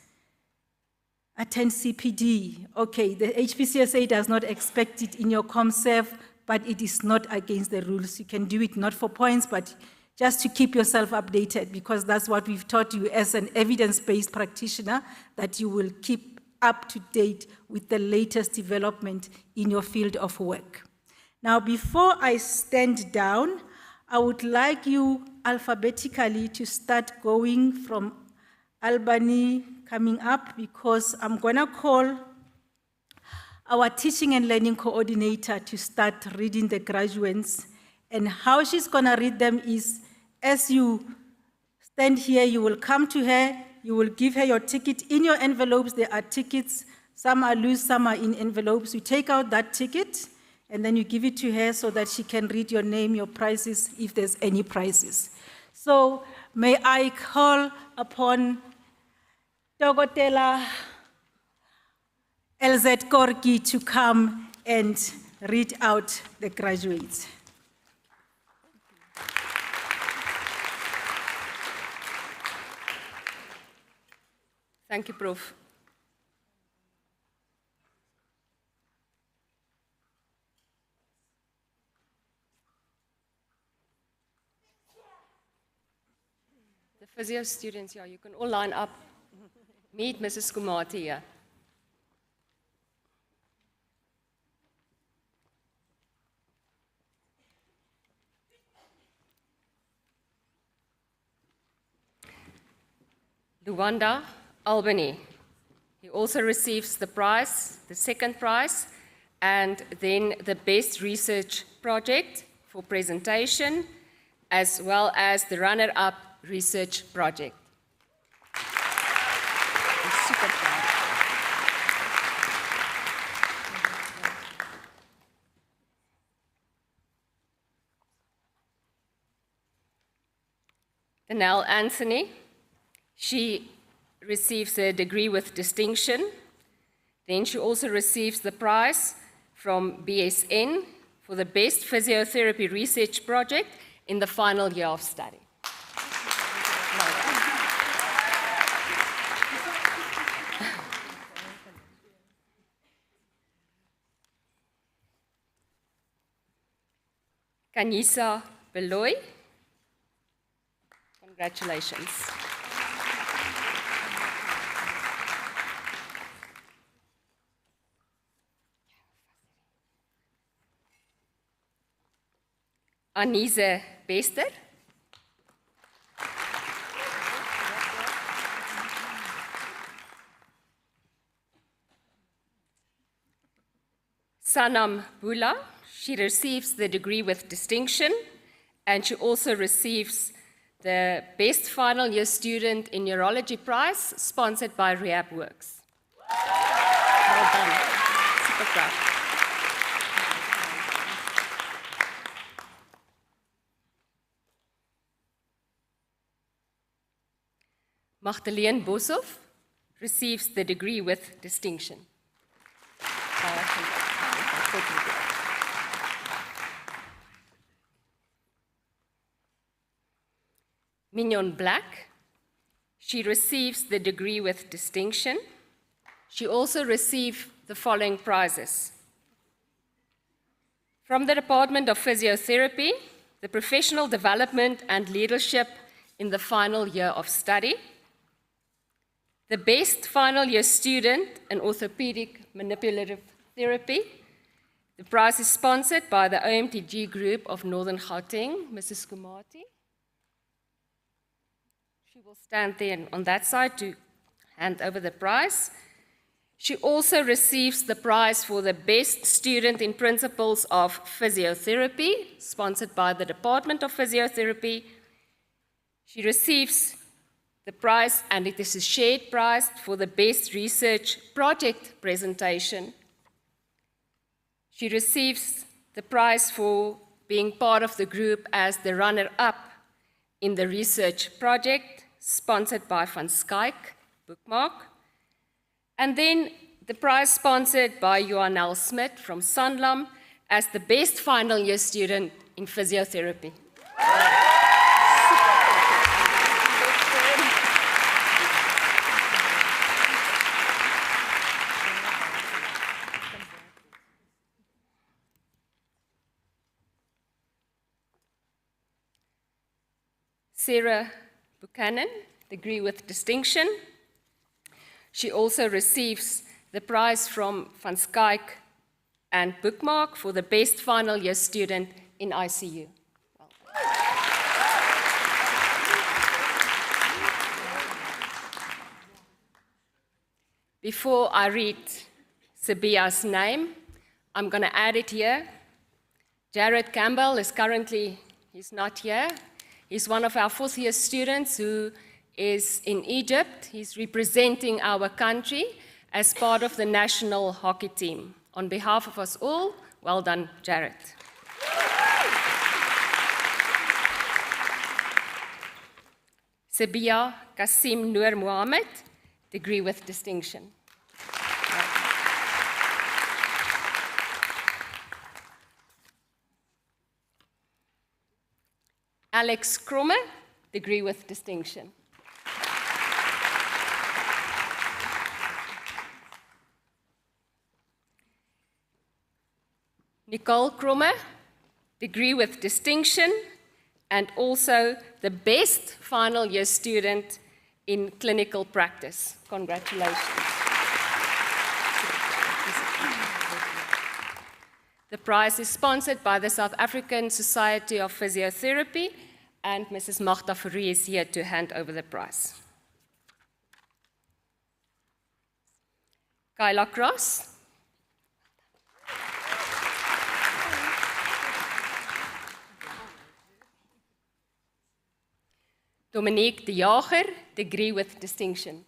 Speaker 7: attend CPD. Okay, the HPCSA does not expect it in your ComServe, but it is not against the rules. You can do it not for points, but just to keep yourself updated, because that's what we've taught you as an evidence-based practitioner, that you will keep up to date with the latest development in your field of work. Now, before I stand down, I would like you alphabetically to start going from Albany coming up, because I'm going to call our teaching and learning coordinator to start reading the graduates. And how she's going to read them is, as you stand here, you will come to her, you will give her your ticket. In your envelopes, there are tickets. Some are loose, some are in envelopes. You take out that ticket, and then you give it to her so that she can read your name, your prizes, if there's any prizes. So may I call upon Dogotela LZ Korki to come and read out the graduates.
Speaker 10: Thank you, Prof. The physio students here, you can all line up. Meet Mrs. Kumati here. Luanda Albany. He also receives the prize, the second prize, and then the best research project for presentation, as well as the runner-up research project. I'm super proud. Danelle Anthony. She receives a degree with distinction. Then she also receives the prize from BSN for the best physiotherapy research project in the final year of study. Kanisa Beloy, congratulations. Anise Bester. Sanam Bula, she receives the degree with distinction, and she also receives the Best Final Year Student in Neurology Prize, sponsored by Rehab Works. Well done. Super proud. Magdalene Boshoff receives the degree with distinction. Mignon Black, she receives the degree with distinction. She also received the following prizes. From the Department of Physiotherapy, the Professional Development and Leadership in the Final Year of Study, the Best Final Year Student in Orthopedic Manipulative Therapy. The prize is sponsored by the OMTG Group of Northern Gauteng, Mrs. Kumati. She will stand there on that side to hand over the prize. She also receives the prize for the Best Student in Principles of Physiotherapy, sponsored by the Department of Physiotherapy. She receives the prize, and it is a shared prize, for the Best Research Project Presentation. She receives the prize for being part of the group as the runner-up in the research project, sponsored by Van Skyk Bookmark. And then the prize sponsored by Johanel Smit from Sanlam as the Best Final Year Student in Physiotherapy. Sarah Buchanan, degree with distinction. She also receives the prize from Van Skyk and Bookmark for the Best Final Year Student in ICU. Before I read Sabia's name, I'm going to add it here. Jared Campbell is currently, he's not here. He's one of our fourth year students who is in Egypt. He's representing our country as part of the national hockey team. On behalf of us all, well done, Jared. Sabia Kasim Noor Mohammed, degree with distinction. Alex Kromme, degree with distinction. Nicole Kromme, degree with distinction, and also the Best Final Year Student in Clinical Practice. Congratulations. The prize is sponsored by the South African Society of Physiotherapy, and Mrs. Magda Fourie is here to hand over the prize. Kyla Cross. Dominique de Jager, degree with distinction.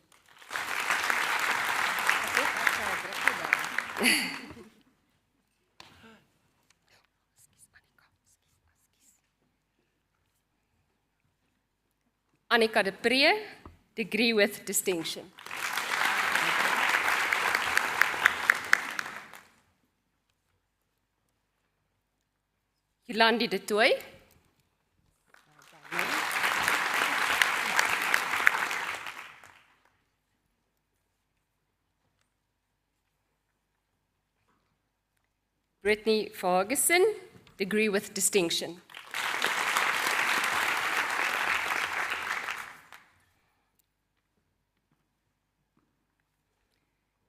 Speaker 10: Annika de Pree, degree with distinction. Yolandi de Tooy. Brittany Ferguson, degree with distinction.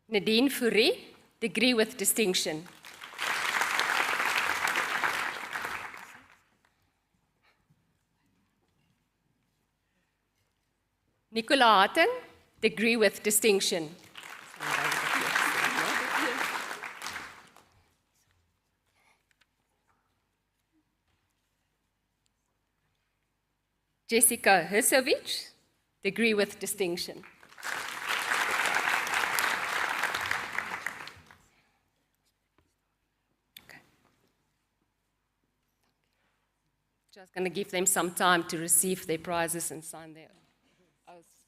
Speaker 10: Nadine Fourie, degree with distinction. Nicola Hatton, degree with distinction. Jessica Husovich, degree with distinction. Okay. Just going to give them some time to receive their prizes and sign their oaths.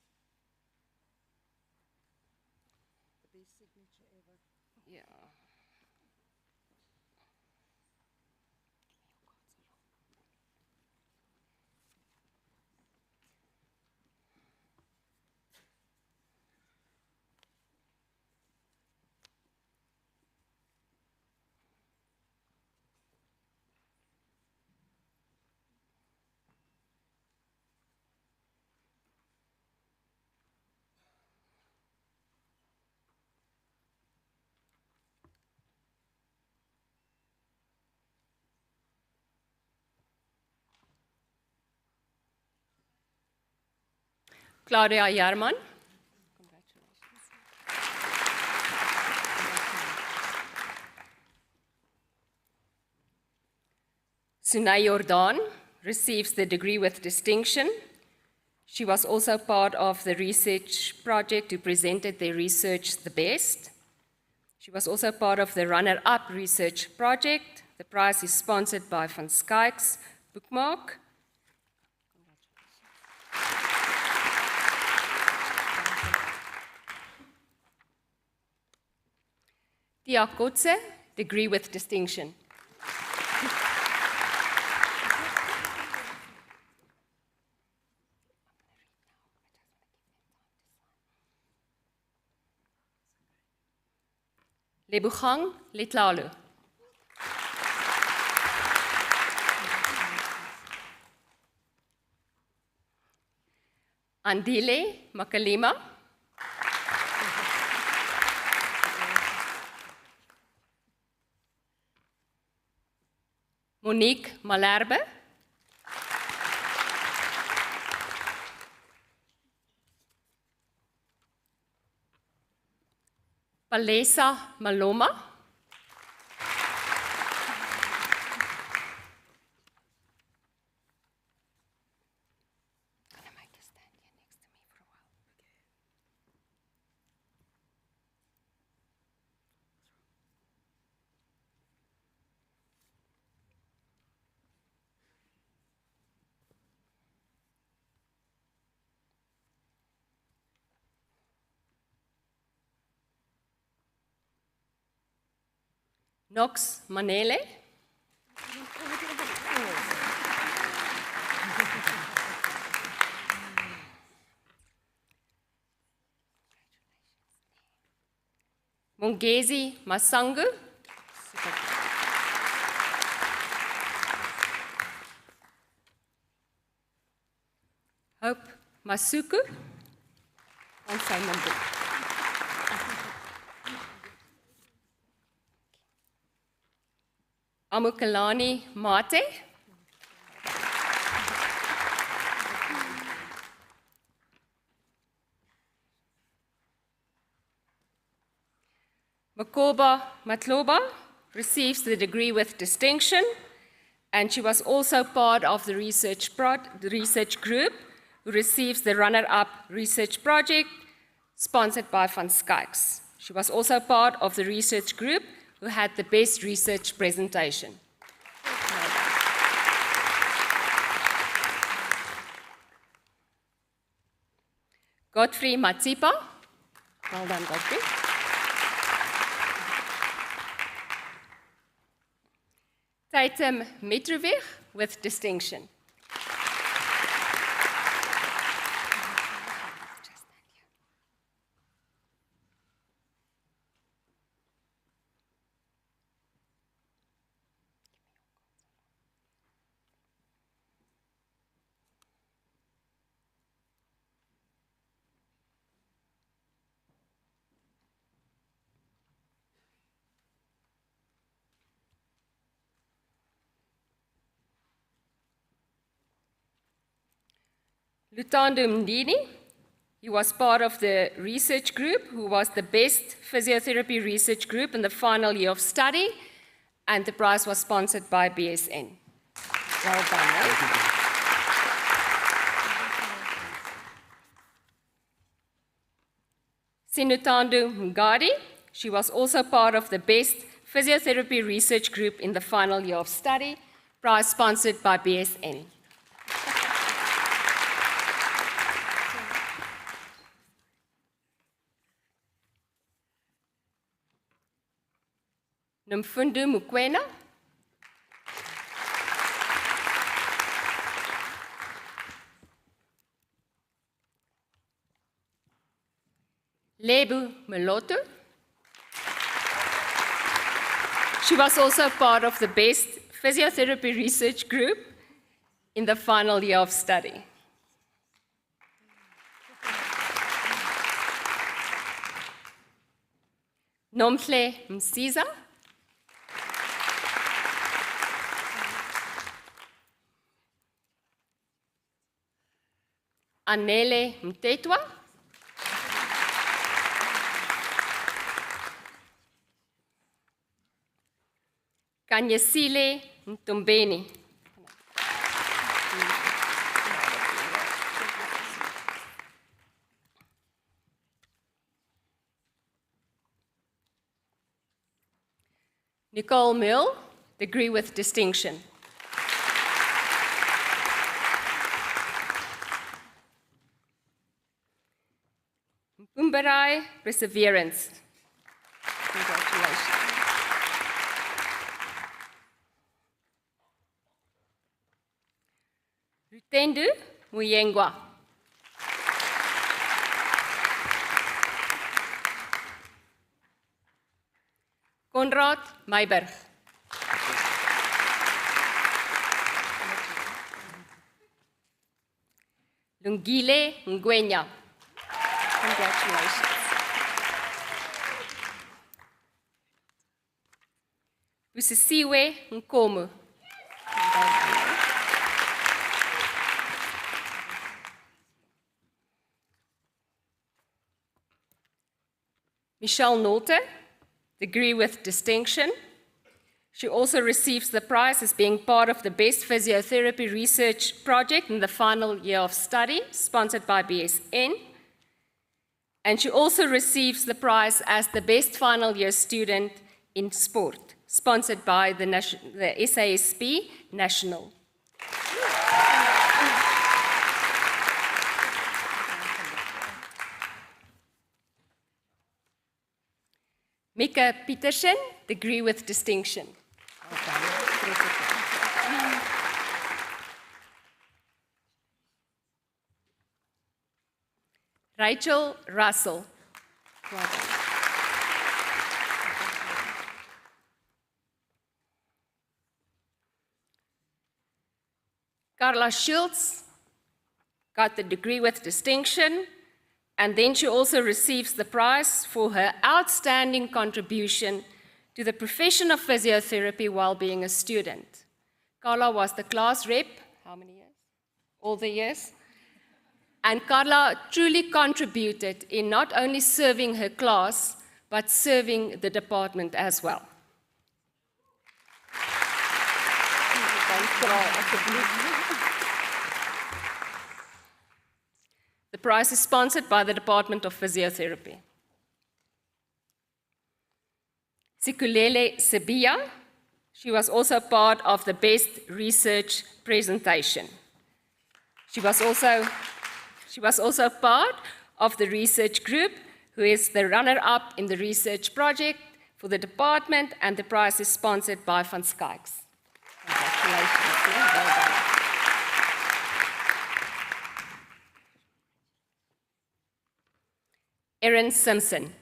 Speaker 10: Yeah. Claudia Jarman. Sunay Jordan receives the degree with distinction. She was also part of the research project who presented their research the best. She was also part of the runner-up research project. The prize is sponsored by Van Skyks Bookmark. Tia Kotze, degree with distinction. Lebogang Letlalo. Andile Makalima. Monique Malherbe. Palesa Maloma. Knox Manele. Mongezi Masangu. Hope Masuku. On sy number. Amukalani Mate. Makoba Matloba receives the degree with distinction, and she was also part of the research group who receives the runner-up research project sponsored by Van Skyks. She was also part of the research group who had the best research presentation. Godfrey Matsipa. Well done, Godfrey. Tatum Mitrovic with distinction. Lutando Mdini, he was part of the research group who was the best physiotherapy research group in the final year of study, and the prize was sponsored by BSN. Well done. Eh? Sinutando Mngadi, she was also part of the best physiotherapy research group in the final year of study, prize sponsored by BSN. Mfundu Mukwena. Lebu Meloto. She was also part of the best physiotherapy research group in the final year of study. Nomhle Msiza. Anele Mtetwa. Kanyesile Mtombeni. Nicole Mill, degree with distinction. Umbarai, perseverance. Congratulations. Rutendu Muyengwa. Konrad Meiberg. Lungile Ngwenya. Congratulations. Usisiwe Nkomo. Michelle Nolte, degree with distinction. She also receives the prize as being part of the Best Physiotherapy Research Project in the final year of study, sponsored by BSN. And she also receives the prize as the Best Final Year Student in Sport, sponsored by the SASP National. Mika Petersen, degree with distinction. Rachel Russell. Carla Schultz got the degree with distinction, and then she also receives the prize for her outstanding contribution to the profession of physiotherapy while being a student. Carla was the class rep, how many years? All the years. And Carla truly contributed in not only serving her class, but serving the department as well. The prize is sponsored by the Department of Physiotherapy. Sikulele Sebia, she was also part of the Best Research Presentation. She was also part of the research group, who is the runner-up in the research project for the department, and the prize is sponsored by Van Skyks. Congratulations. Well done. Erin Simpson.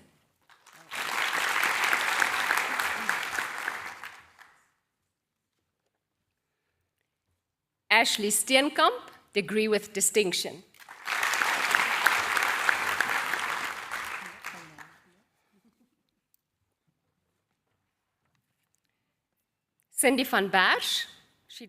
Speaker 10: Ashley Steenkamp, degree with distinction. Cindy van Berg, she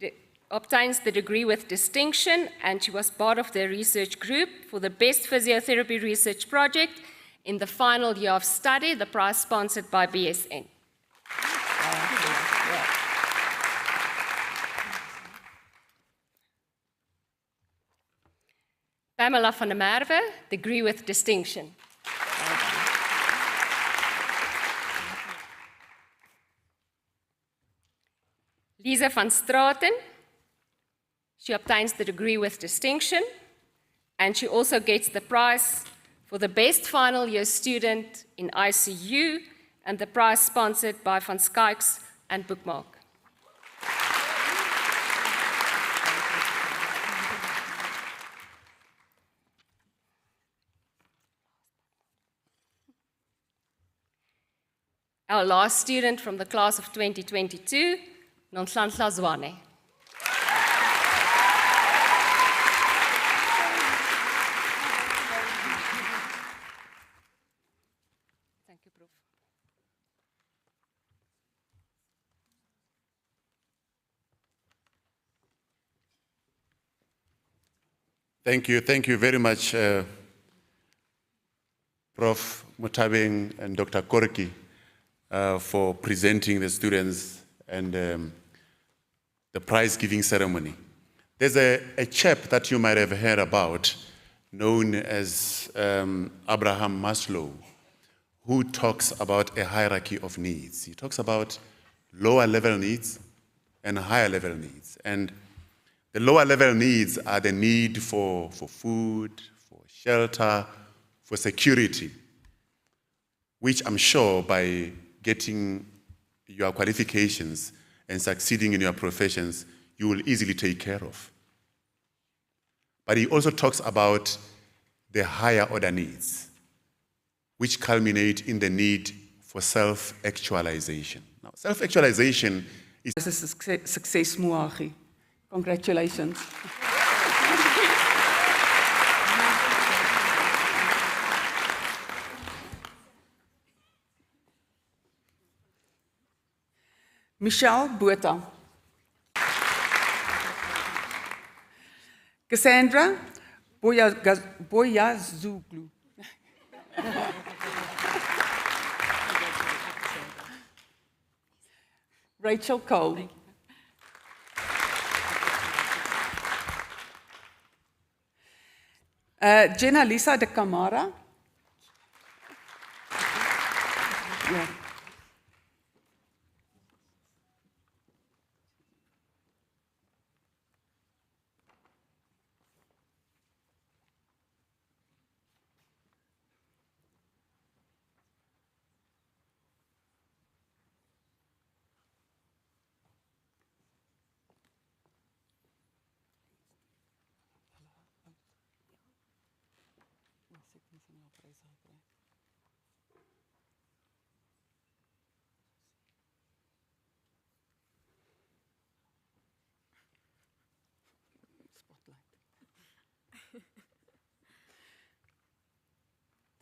Speaker 10: obtains the degree with distinction, and she was part of the research group for the Best Physiotherapy Research Project in the final year of study, the prize sponsored by BSN. Pamela van der Merwe, degree with distinction. Lisa van Straten, she obtains the degree with distinction, and she also gets the prize for the best final year student in ICU, and the prize sponsored by Van Skyks and Bookmark. Our last student from the class of 2022, Nonhlanhla Zwane. Thank you, Prof.
Speaker 1: Thank you very much, Prof. Mutabeng and Dr. Korki, for presenting the students and the prize-giving ceremony. There's a chap that you might have heard about, known as Abraham Maslow, who talks about a hierarchy of needs. He talks about lower level needs and higher level needs. And the lower level needs are the need for food, for shelter, for security, which I'm sure by getting your qualifications and succeeding in your professions, you will easily take care of. But he also talks about the higher order needs, which culminate in the need for self-actualization. Now, self-actualization is...
Speaker 6: This is a success, Muagi. Congratulations. Michelle Botha. Cassandra Boyazoglu. Rachel Cole. Jenna Lisa de Camara. Yeah.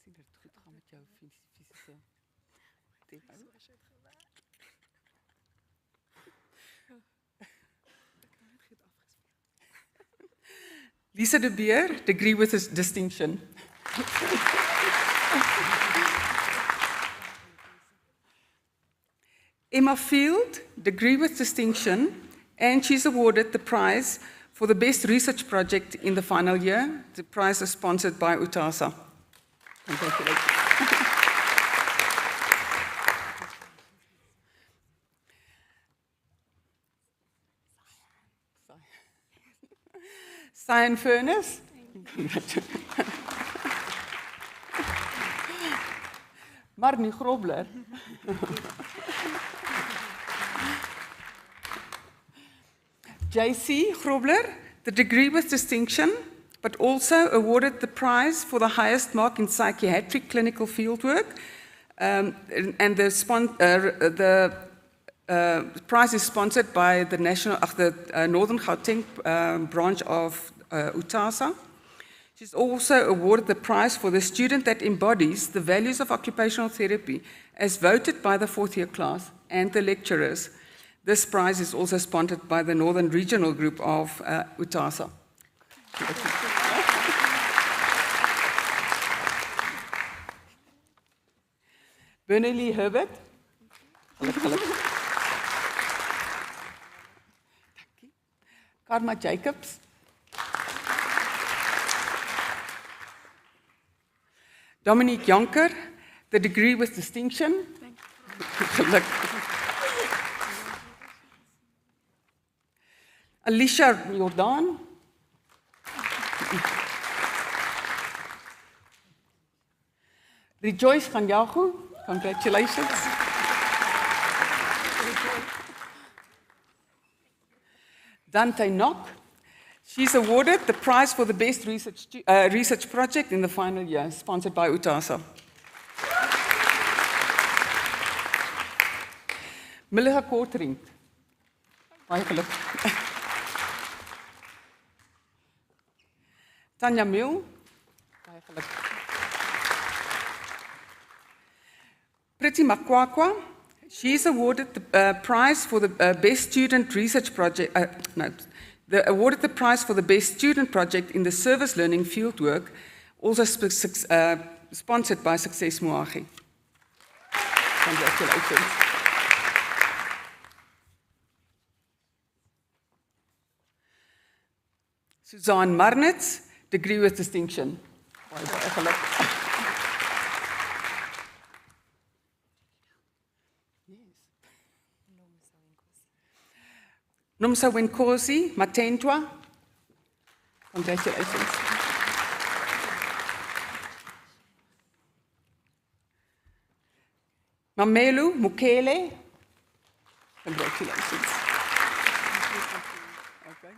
Speaker 6: Zie dat het goed gaat met jouw fysische thema. Lisa de Beer, degree with distinction. Emma Field, degree with distinction, and she's awarded the prize for the best research project in the final year. The prize is sponsored by UTASA. Congratulations. Cyan Furness. Marnie Grobler. JC Grobler, the degree with distinction, but also awarded the prize for the highest mark in psychiatric clinical fieldwork. And the prize is sponsored by the Northern Gauteng branch of UTASA. She's also awarded the prize for the student that embodies the values of occupational therapy as voted by the fourth year class and the lecturers. This prize is also sponsored by the Northern Regional Group of UTASA. Bernally Herbert. Karma Jacobs. Dominique Jonker, the degree with distinction. Alicia Jordan. Rejoice Ganyagu, congratulations. Dante Nock, she's awarded the prize for the best research project in the final year, sponsored by UTASA. Millega Kortring, baie geluk. Tanya Mill, baie geluk. Pretty Makwakwa, she's awarded the prize for the best student research project, awarded the prize for the best student project in the service learning fieldwork, also sponsored by Success Moagi. Congratulations. Suzanne Marnitz, degree with distinction. Nomsa Wenkosi Matentwa, congratulations. Mamelu Mukele, congratulations. Okay.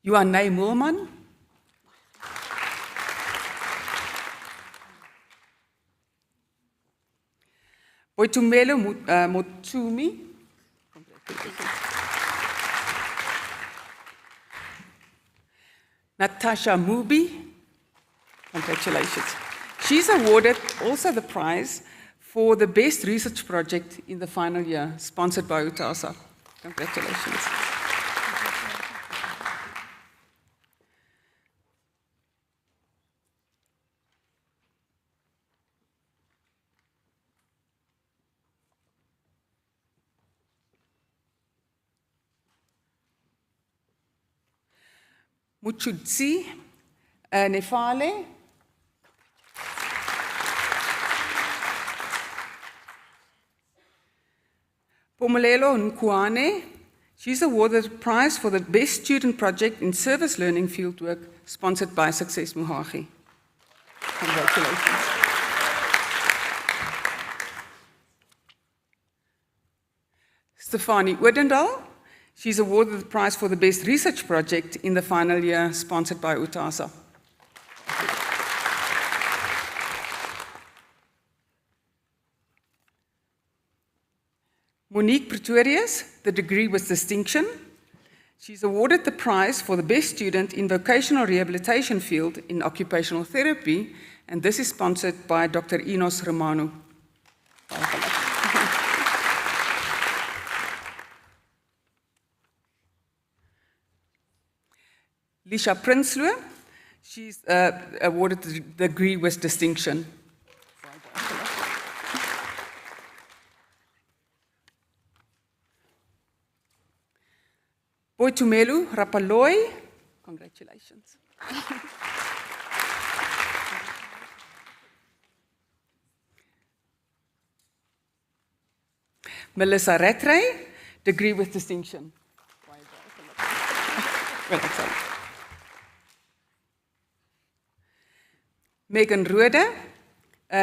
Speaker 6: Johanne Moelman. Boitumelo Motumi. Natasha Mubi. Congratulations. She's awarded also the prize for the best research project in the final year, sponsored by UTASA. Congratulations. Muchudzi Nefale. Pomolelo Nkwane. She's awarded a prize for the best student project in service learning fieldwork, sponsored by Success Moagi. Congratulations. Stefanie Oudendal. She's awarded the prize for the best research project in the final year, sponsored by UTASA. Monique Pretorius, the degree with distinction. She's awarded the prize for the best student in vocational rehabilitation field in occupational therapy, and this is sponsored by Dr. Enos Romano. Lisha Prinsloo, she's awarded the degree with distinction. Boitumelo Rapaloi, congratulations. Melissa Rattray, degree with distinction. Well, excellent. Megan Roode,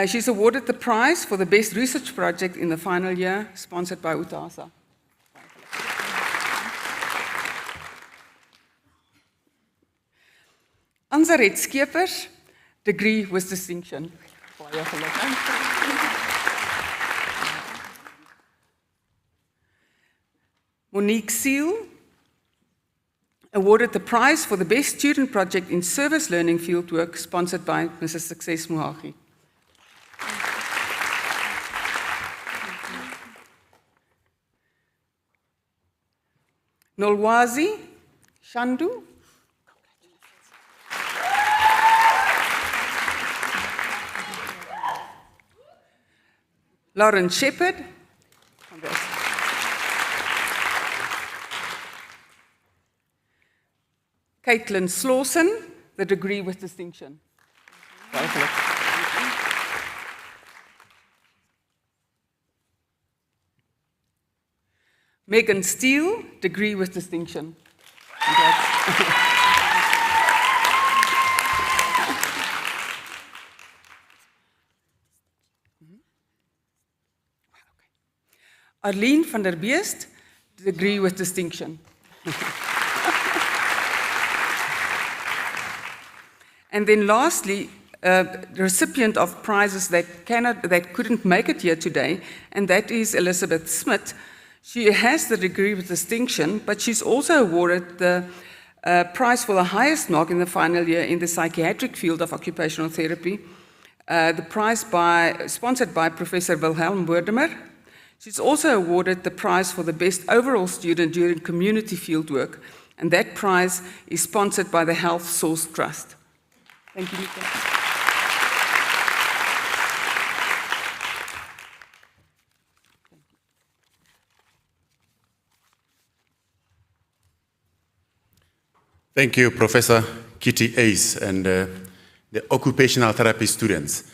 Speaker 6: she's awarded the prize for the best research project in the final year, sponsored by UTASA. Anzaret Skeepers, degree with distinction. Monique Seal, awarded the prize for the best student project in service learning fieldwork, sponsored by Mrs. Success Muhagi. Nolwazi Shandu, Lauren Shepherd, Caitlin Slawson, the degree with distinction. Megan Steele, degree with distinction. Arlene van der Beest, degree with distinction. And then lastly, the recipient of prizes that couldn't make it here today, and that is Elizabeth Smith. She has the degree with distinction, but she's also awarded the prize for the highest mark in the final year in the psychiatric field of occupational therapy. The prize sponsored by Professor Wilhelm Boerdemer. She's also awarded the prize for the best overall student during community fieldwork, and that prize is sponsored by the Health Source Trust. Thank you, Nika.
Speaker 1: Thank you, Professor Kitty Ace and the occupational therapy students.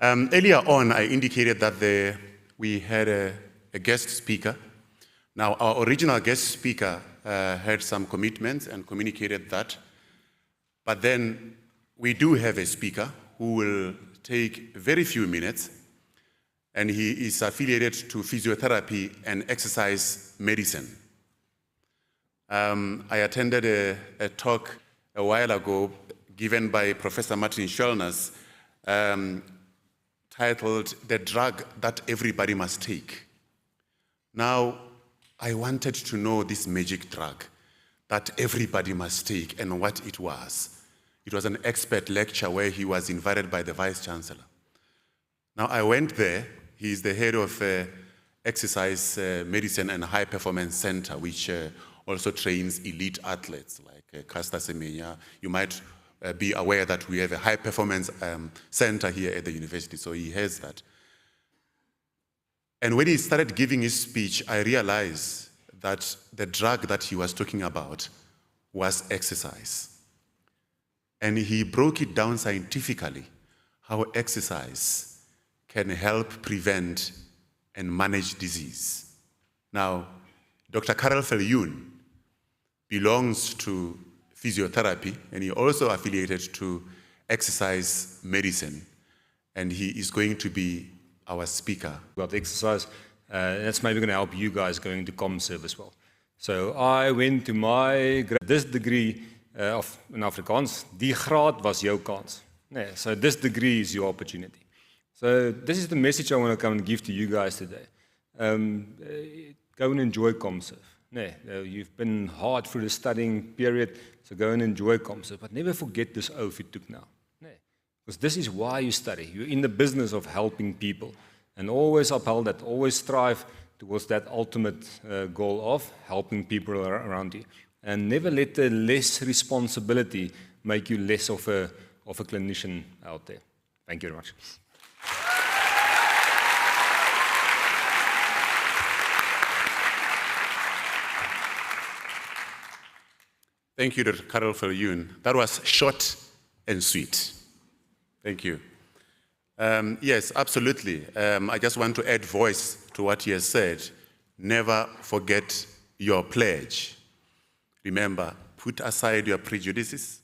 Speaker 1: Earlier on, I indicated that we had a guest speaker. Now, our original guest speaker had some commitments and communicated that. But then we do have a speaker who will take very few minutes, and he is affiliated to physiotherapy and exercise medicine. I attended a talk a while ago given by Professor Martin Schellners titled "The Drug That Everybody Must Take." Now, I wanted to know this magic drug that everybody must take and what it was. It was an expert lecture where he was invited by the Vice Chancellor. Now, I went there. He's the head of Exercise Medicine and High Performance Center, which also trains elite athletes like Caster Semenya. You might be aware that we have a high performance center here at the university, so he has that. And when he started giving his speech, I realized that the drug that he was talking about was exercise. And he broke it down scientifically, how exercise can help prevent and manage disease. Now, Dr. Karel Viljoen belongs to physiotherapy, and he also affiliated to exercise medicine, and he is going to be our speaker.
Speaker 11: About exercise, that's maybe going to help you guys going to ComServe as well. So I went to this degree in Afrikaans, die graad was jou kans. Nee, so this degree is your opportunity. So this is the message I want to come and give to you guys today. Go and enjoy ComServe. Nee, you've been hard through the studying period, so go and enjoy ComServe. But never forget this oath you took now. Nee, because this is why you study. You're in the business of helping people. And always uphold that, always strive towards that ultimate goal of helping people around you. And never let the less responsibility make you less of a clinician out there. Thank you very much.
Speaker 1: Thank you, Dr. Carol Viljoen. That was short and sweet. Thank you. Yes, absolutely. I just want to add voice to what he has said. Never forget your pledge. Remember, put aside your prejudices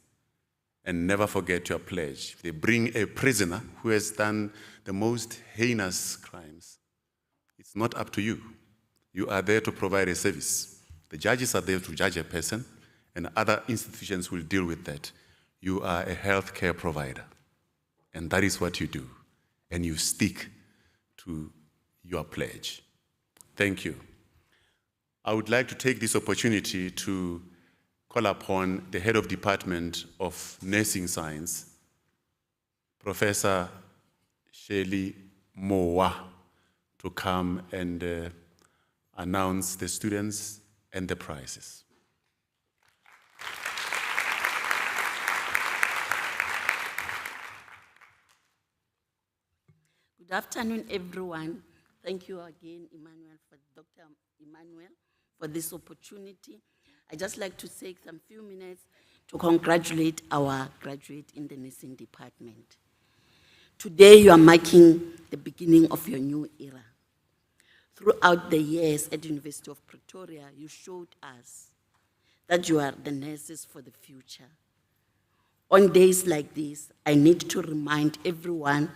Speaker 1: and never forget your pledge. If they bring a prisoner who has done the most heinous crimes, it's not up to you. You are there to provide a service. The judges are there to judge a person, and other institutions will deal with that. You are a healthcare provider, and that is what you do, and you stick to your pledge. Thank you. I would like to take this opportunity to call upon the head of Department of Nursing Science, Professor Shirley Moa, to come and announce the students and the prizes.
Speaker 4: Good afternoon, everyone. Thank you again, Dr. Emmanuel, for this opportunity. I'd just like to take some few minutes to congratulate our graduate in the nursing department. Today, you are marking the beginning of your new era. Throughout the years at the University of Pretoria, you showed us that you are the nurses for the future. On days like this, I need to remind everyone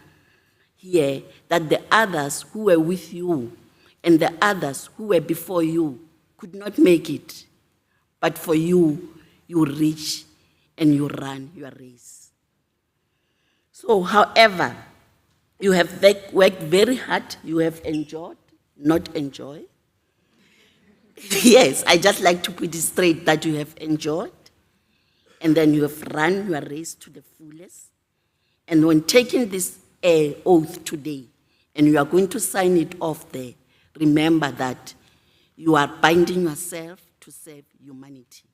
Speaker 4: here that the others who were with you and the others who were before you could not make it. But for you, you reach and you run your race. So, however, you have worked very hard, you have enjoyed, not enjoy. Yes, I just like to put it straight that you have enjoyed, and then you have run your race to the fullest. And when taking this oath today, and you are going to sign it off there, remember that you are binding yourself to serve humanity.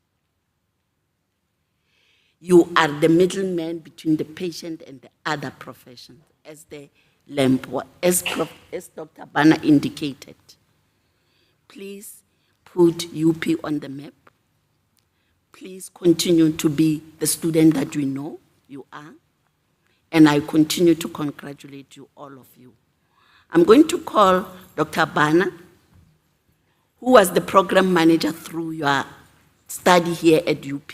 Speaker 4: You are the middleman between the patient and the other professions, as the lamp, as Dr. Bana indicated. Please put UP on the map. Please continue to be the student that we know you are. And I continue to congratulate you, all of you. I'm going to call Dr. Bana, who was the program manager through your study here at UP.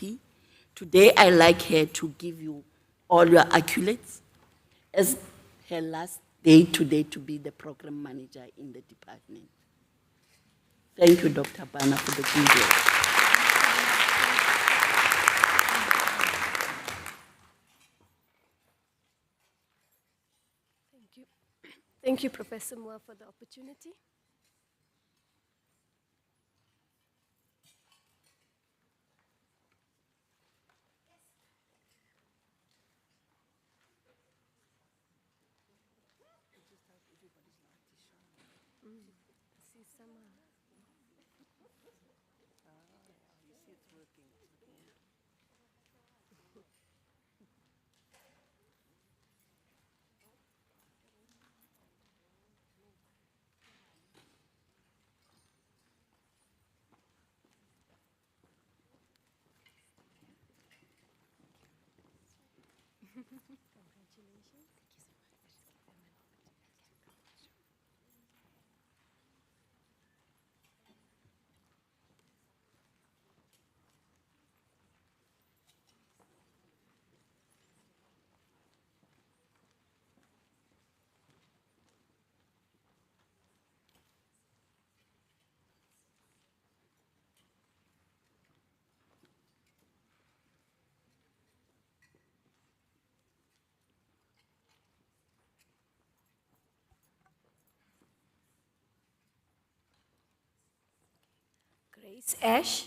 Speaker 4: Today, I'd like her to give you all your accolades as her last day today to be the program manager in the department. Thank you, Dr. Bana, for the good work.
Speaker 5: Thank you, Professor Moore, for the opportunity. Grace Ash.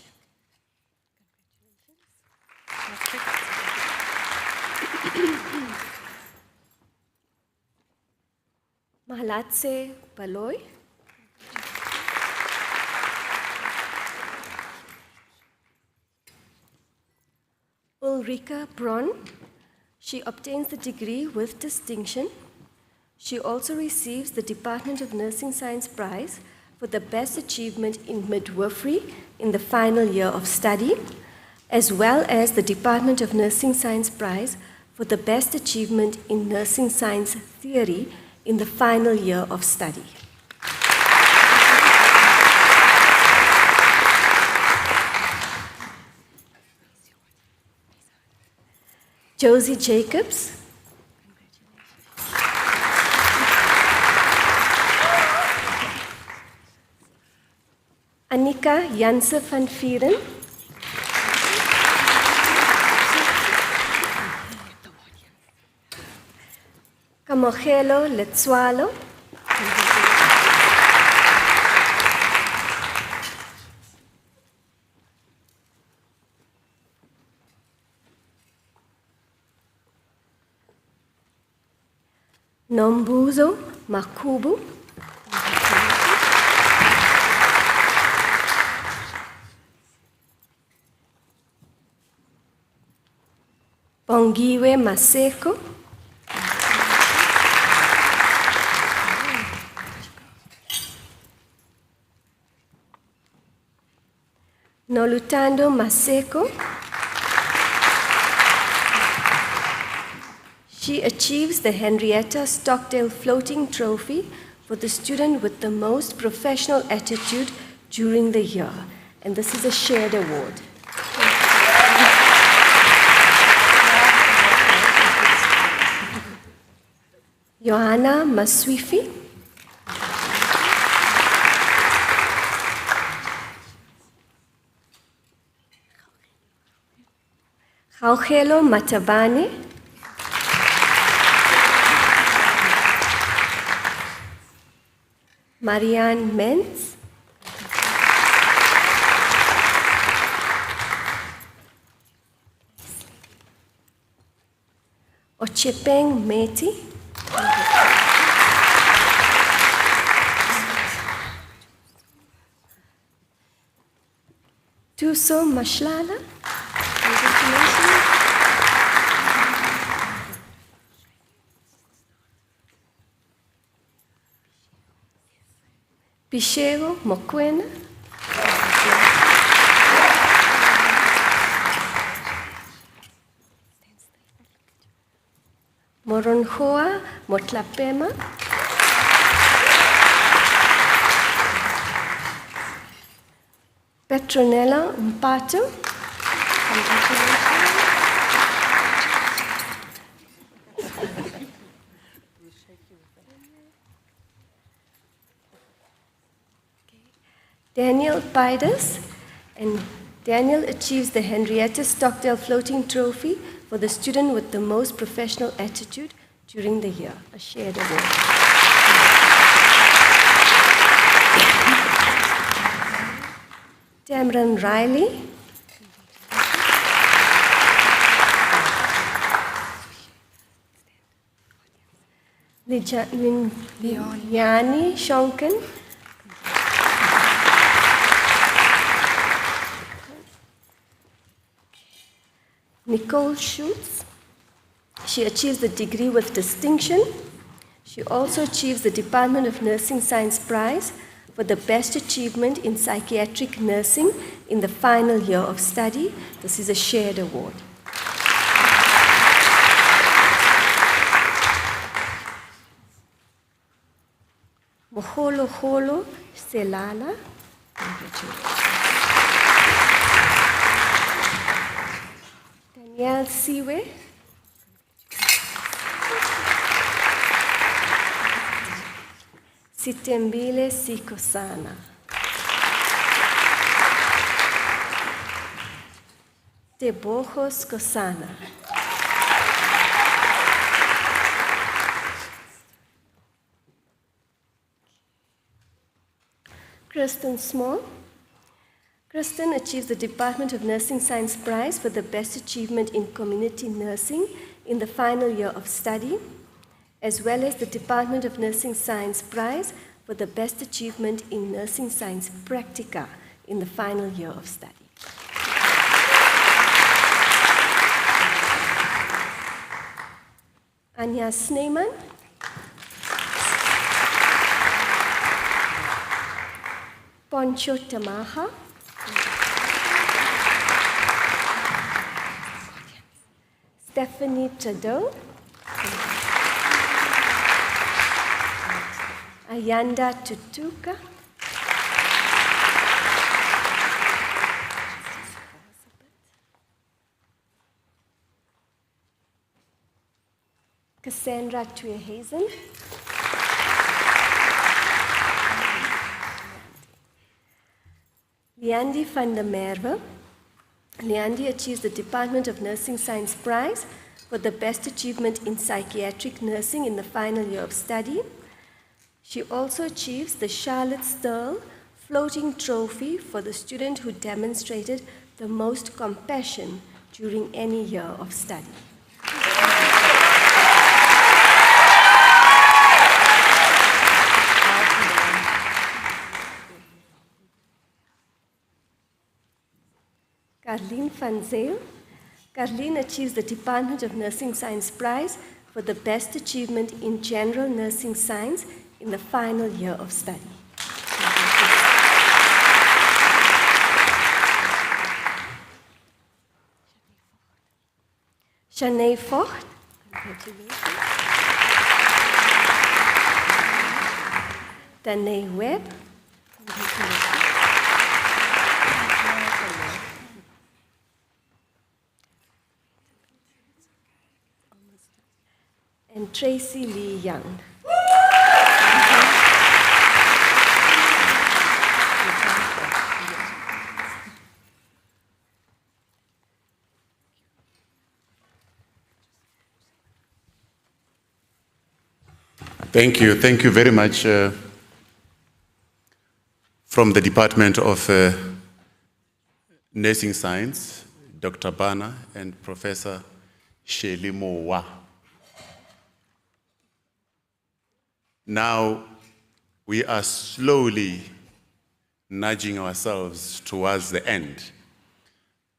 Speaker 5: Mahalatse Baloy. Ulrika Bron. She obtains the degree with distinction. She also receives the Department of Nursing Science Prize for the best achievement in midwifery in the final year of study. as well as the Department of Nursing Science Prize for the best achievement in nursing science theory in the final year of study. Josie Jacobs. Annika Janse van Vieren. Kamogelo Letsualo. Nombuzo Makubu. Bongiwe Maseko. Nolutando Maseko. She achieves the Henrietta Stockdale Floating Trophy for the student with the most professional attitude during the year, and this is a shared award. Johanna Maswifi. Gaugelo Matabane. Marianne Mentz. Ochepeng Meti. Tuso Mashlala. Congratulations. Pichero Mokwena. Moronjoa Motlapema. Petronella Mpato. Daniel Pidas, and Daniel achieves the Henrietta Stockdale Floating Trophy for the student with the most professional attitude during the year, a shared award. Tamron Riley. Liani Shonken. Nicole Schultz. She achieves the degree with distinction. She also achieves the Department of Nursing Science Prize for the best achievement in psychiatric nursing in the final year of study. This is a shared award. Moholo Holo Selala. Danielle Siwe. Sitembile Sikosana. Tebojos Kosana. Kristen Small. Kristen achieves the Department of Nursing Science Prize for the best achievement in community nursing in the final year of study, as well as the Department of Nursing Science Prize for the best achievement in nursing science practica in the final year of study. Anya Sneyman. Poncho Tamaha. Stephanie Tadou, Ayanda Tutuka, Cassandra Tuihazen, Leandi van der Merwe. Leandi achieves the Department of Nursing Science Prize for the best achievement in psychiatric nursing in the final year of study. She also achieves the Charlotte Stirl Floating Trophy for the student who demonstrated the most compassion during any year of study. Carleen van Zyl. Carleen achieves the Department of Nursing Science Prize for the best achievement in general nursing science in the final year of study. Shanae Vogt. Congratulations. Danae Webb. Congratulations. And Tracy Lee Young.
Speaker 1: Thank you very much. From the Department of Nursing Science, Dr. Bana and Professor Shirley Mowa. Now, we are slowly nudging ourselves towards the end.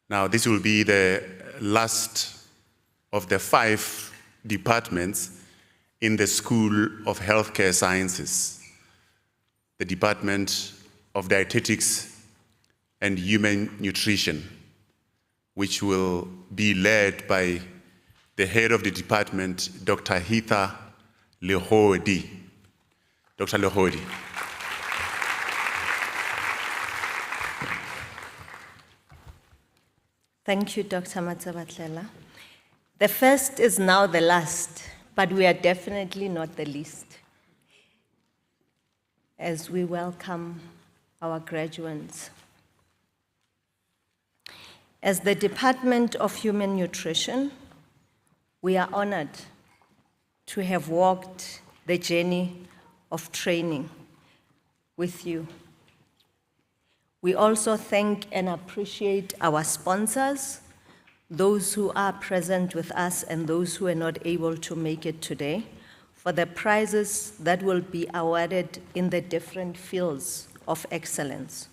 Speaker 1: Now, this will be the last of the 5 departments in the School of Healthcare Sciences, the Department of Dietetics and Human Nutrition, which will be led by the head of the department, Dr. Heather Lehodi. Dr. Lehodi.
Speaker 3: Thank you, Dr. Matsabatlela. The first is now the last, but we are definitely not the least. As we welcome our graduates. As the Department of Human Nutrition, we are honored to have walked the journey of training with you. We also thank and appreciate our sponsors, those who are present with us and those who are not able to make it today, for the prizes that will be awarded in the different fields of excellence.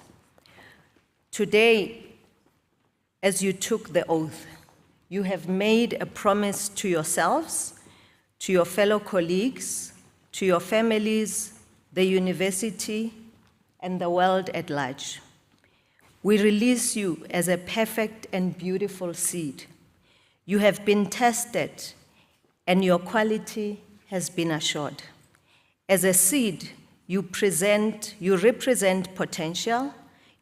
Speaker 3: Today, as you took the oath, you have made a promise to yourselves, to your fellow colleagues, to your families, the university, and the world at large. We release you as a perfect and beautiful seed. You have been tested, and your quality has been assured. As a seed, you represent potential,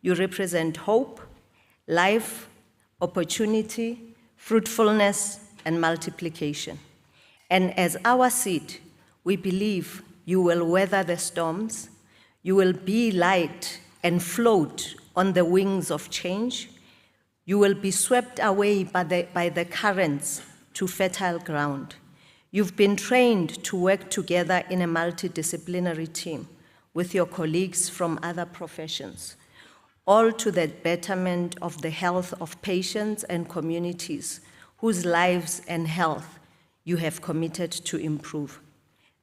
Speaker 3: you represent hope, life, opportunity, fruitfulness, and multiplication. And as our seed, we believe you will weather the storms, you will be light and float on the wings of change, you will be swept away by the currents to fertile ground. You've been trained to work together in a multidisciplinary team with your colleagues from other professions, all to the betterment of the health of patients and communities whose lives and health you have committed to improve.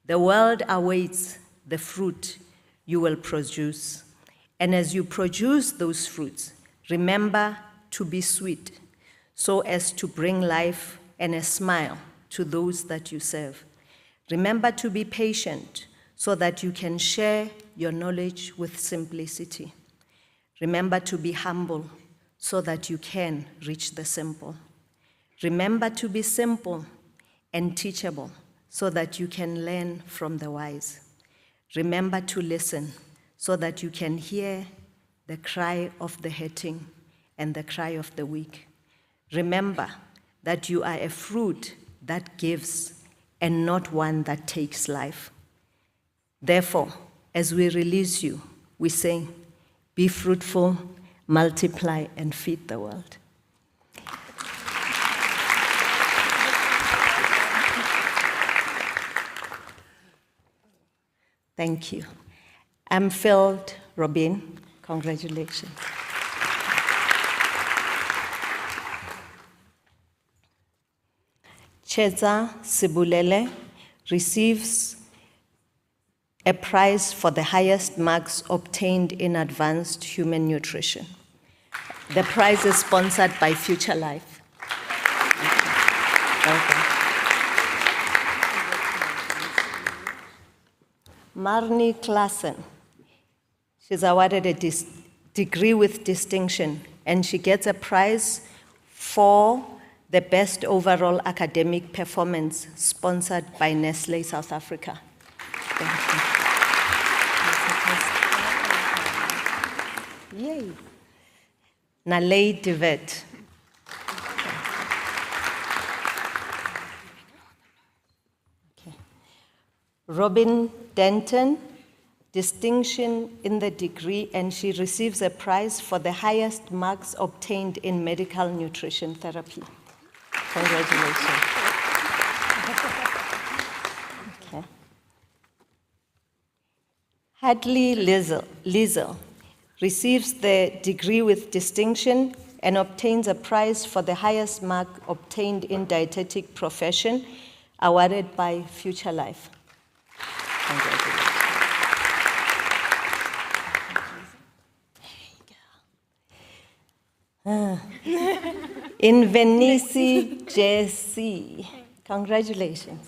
Speaker 3: The world awaits the fruit you will produce. And as you produce those fruits, remember to be sweet, so as to bring life and a smile to those that you serve. Remember to be patient, so that you can share your knowledge with simplicity. Remember to be humble, so that you can reach the simple. Remember to be simple and teachable so that you can learn from the wise. Remember to listen so that you can hear the cry of the hurting and the cry of the weak. Remember that you are a fruit that gives and not one that takes life. Therefore, as we release you, we say, be fruitful, multiply, and feed the world. Thank you. I'm filled, Robin. Congratulations. Cheza Sibulele receives a prize for the highest marks obtained in advanced human nutrition. The prize is sponsored by Future Life. Welcome. Marnie Klassen, she's awarded a degree with distinction, and she gets a prize for the best overall academic performance, sponsored by Nestlé South Africa. Thank you. Yay. Nalei Devet. Okay. Robin Denton, distinction in the degree, and she receives a prize for the highest marks obtained in medical nutrition therapy. Congratulations. Okay. Hadley Liesel receives the degree with distinction and obtains a prize for the highest mark obtained in dietetic profession, awarded by Future Life. Congratulations. Invernisi JC. Congratulations.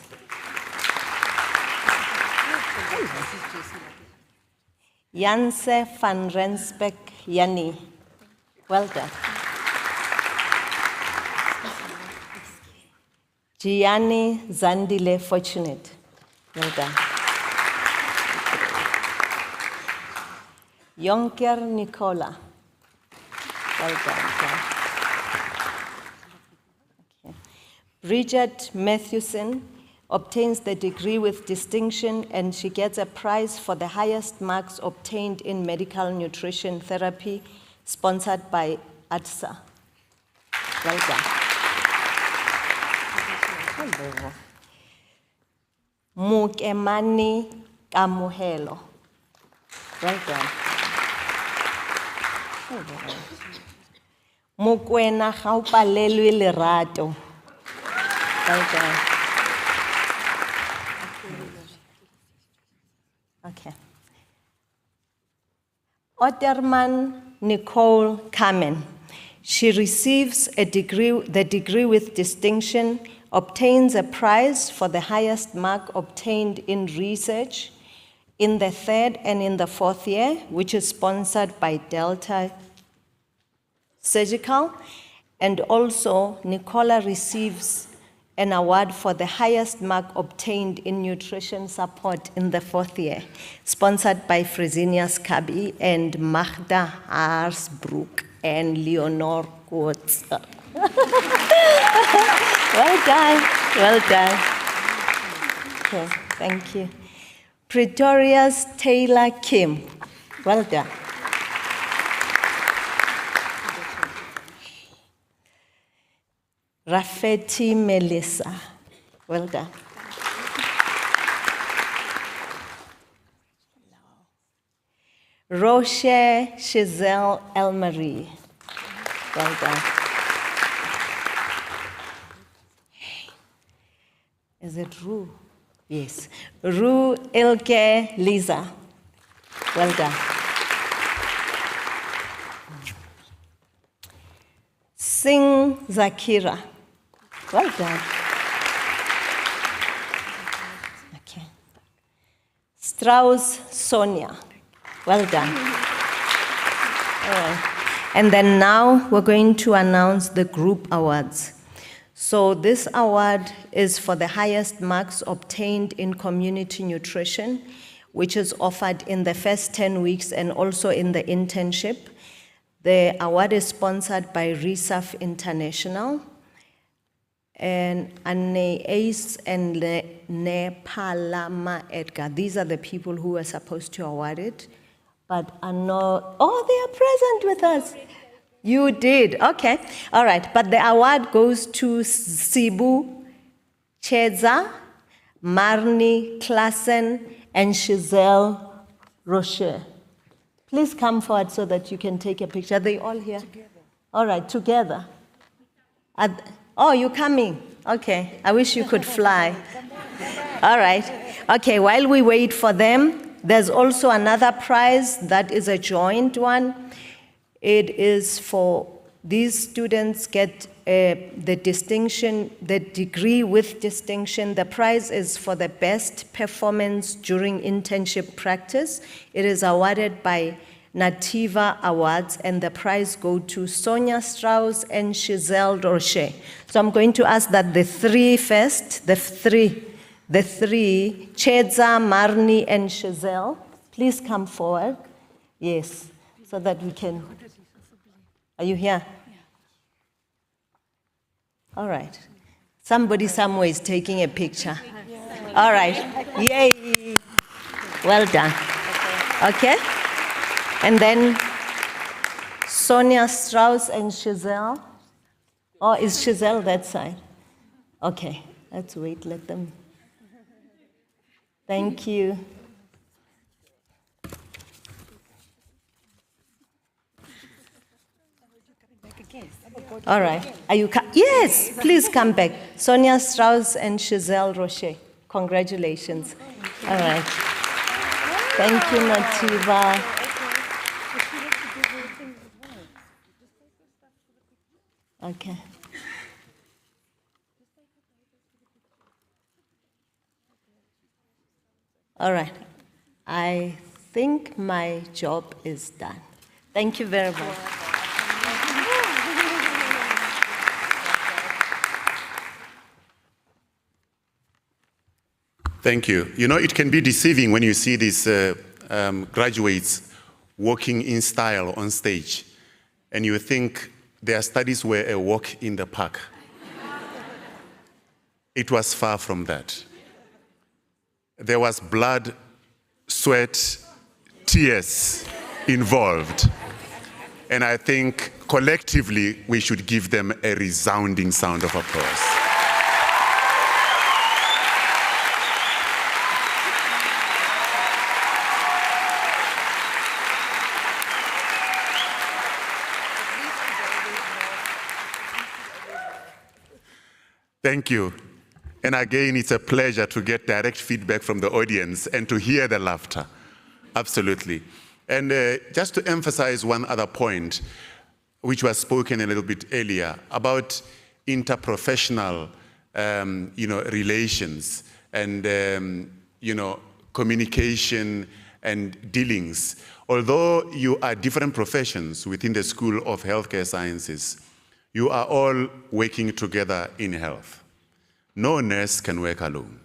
Speaker 3: Janse van Rensbeck Yanni. Well done. Gianni Zandile Fortunate. Well done. Jonker Nicola. Well done. Okay. Bridget Matthewson obtains the degree with distinction, and she gets a prize for the highest marks obtained in medical nutrition therapy, sponsored by ADSA. Well done. Mukemani Kamuhelo. Well done. Mukwena Gaupalelwe Lerato. Well done. Okay. Otterman Nicole Carmen. She receives the degree with distinction, obtains a prize for the highest mark obtained in research in the third and in the fourth year, which is sponsored by Delta Surgical. And also, Nicola receives an award for the highest mark obtained in nutrition support in the fourth year, sponsored by Fresenius Kabi and Magda Harsbrook and Leonore Coates. Well done, well done. Okay, thank you. Pretoria's Taylor Kim, well done. Rafeti Melissa, well done. Roche Giselle Elmarie, well done. Is it Rue? Yes. Rue Ilke Lisa, well done. Singh Zakira, well done. Okay. Strauss Sonia, well done. All right. And then now we're going to announce the group awards. So this award is for the highest marks obtained in community nutrition, which is offered in the first 10 weeks and also in the internship. The award is sponsored by RESAF International. And Anne Ace and Nepalama Edgar, these are the people who are supposed to award it. But I know, oh, they are present with us. You did, okay. All right, but the award goes to Sibu Cheza, Marnie Klassen, and Giselle Rocher. Please come forward so that you can take a picture. Are they all here? Together. All right, together. Oh, you're coming? Okay, I wish you could fly. All right, okay, while we wait for them, there's also another prize that is a joint one. It is for these students get the distinction, the degree with distinction. The prize is for the best performance during internship practice. It is awarded by Nativa Awards, and the prize go to Sonia Strauss and Giselle Rocher. So I'm going to ask that the three, Cheza, Marnie, and Giselle, please come forward. Yes, so that we can. Are you here? All right. Somebody somewhere is taking a picture. All right. Yay. Well done. Okay. And then Sonia Strauss and Giselle. Oh, is Giselle that side? Okay. Let's wait. Let them. Thank you. All right. Are you? Yes, please come back. Sonia Strauss and Giselle Rocher. Congratulations. All right. Thank you, Nativa. Okay. All right. I think my job is done. Thank you very much.
Speaker 1: Thank you. You know, it can be deceiving when you see these graduates walking in style on stage, and you think their studies were a walk in the park. It was far from that. There was blood, sweat, tears involved. And I think collectively we should give them a resounding sound of applause. Thank you. And again, it's a pleasure to get direct feedback from the audience and to hear the laughter. Absolutely. And just to emphasize one other point, which was spoken a little bit earlier, about interprofessional relations and communication and dealings. Although you are different professions within the School of Healthcare Sciences, you are all working together in health. No nurse can work alone.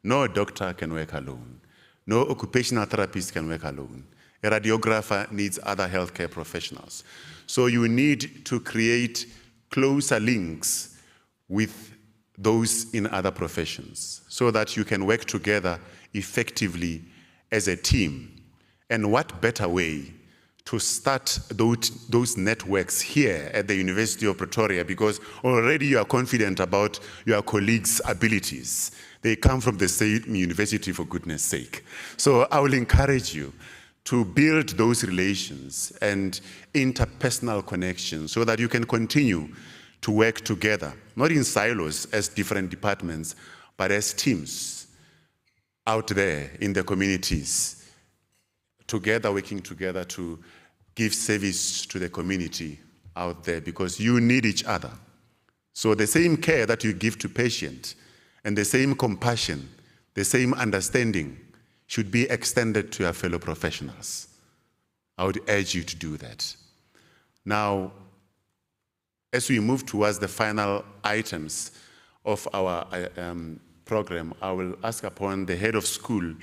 Speaker 1: No doctor can work alone. No occupational therapist can work alone. A radiographer needs other healthcare professionals. So you need to create closer links with those in other professions so that you can work together effectively as a team. And what better way to start those networks here at the University of Pretoria, because already you are confident about your colleagues' abilities. They come from the same university, for goodness sake. So I will encourage you to build those relations and interpersonal connections so that you can continue to work together, not in silos as different departments, but as teams out there in the communities, together, working together to give service to the community out there, because you need each other. So the same care that you give to patients and the same compassion, the same understanding should be extended to your fellow professionals. I would urge you to do that. Now, as we move towards the final items of our program, I will ask upon the head of school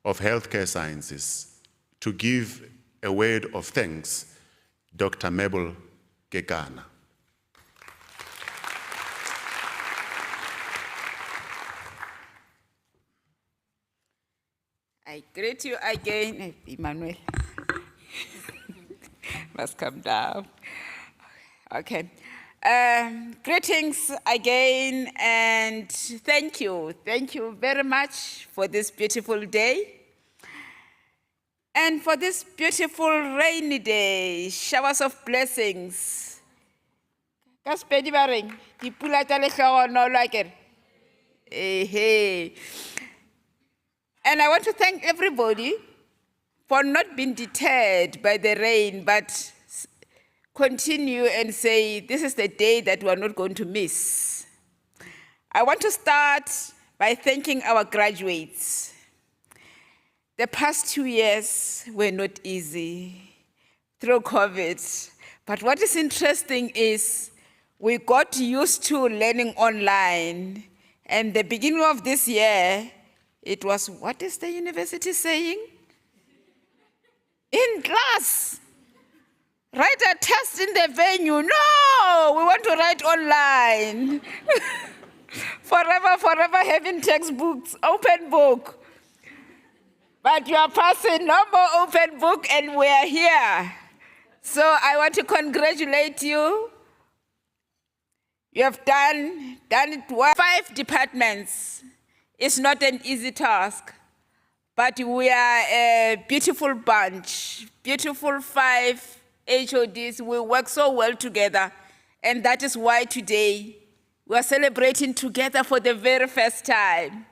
Speaker 1: of healthcare sciences to give a word of thanks, Dr. Mabel Kekana.
Speaker 9: I greet you again, Emmanuel. Must come down. Okay. Greetings again, and thank you. Thank you very much for this beautiful day. And for this beautiful rainy day, showers of blessings. Kaspedi bareng, dipula tsa lehlooho no like it. And I want to thank everybody for not being deterred by the rain, but continue and say, this is the day that we are not going to miss. I want to start by thanking our graduates. The past 2 years were not easy through COVID. But what is interesting is we got used to learning online. And the beginning of this year, it was, what is the university saying? In class. Write a test in the venue. No, we want to write online. Forever having textbooks, open book. But you are passing no more open book and we are here. So I want to congratulate you. You have done it well. 5 departments. It's not an easy task, but we are a beautiful bunch, beautiful 5 HODs. We work so well together, and that is why today we are celebrating together for the very first time.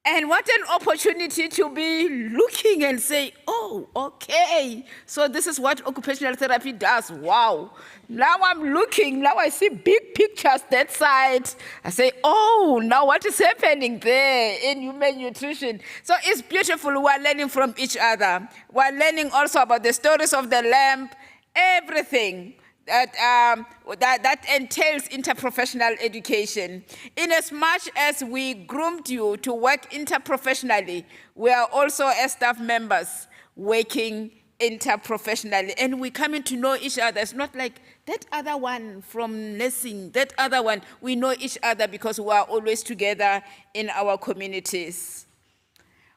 Speaker 9: And what an opportunity to be looking and say, oh, okay, so this is what occupational therapy does. Wow. Now I'm looking, now I see big pictures that side. I say, oh, now what is happening there in human nutrition? So it's beautiful. We're learning from each other. We're learning also about the stories of the lamp, everything that entails interprofessional education. In as much as we groomed you to work interprofessionally, we are also as staff members working interprofessionally, and we're coming to know each other. It's not like that other one from nursing, that other one. We know each other because we are always together in our communities.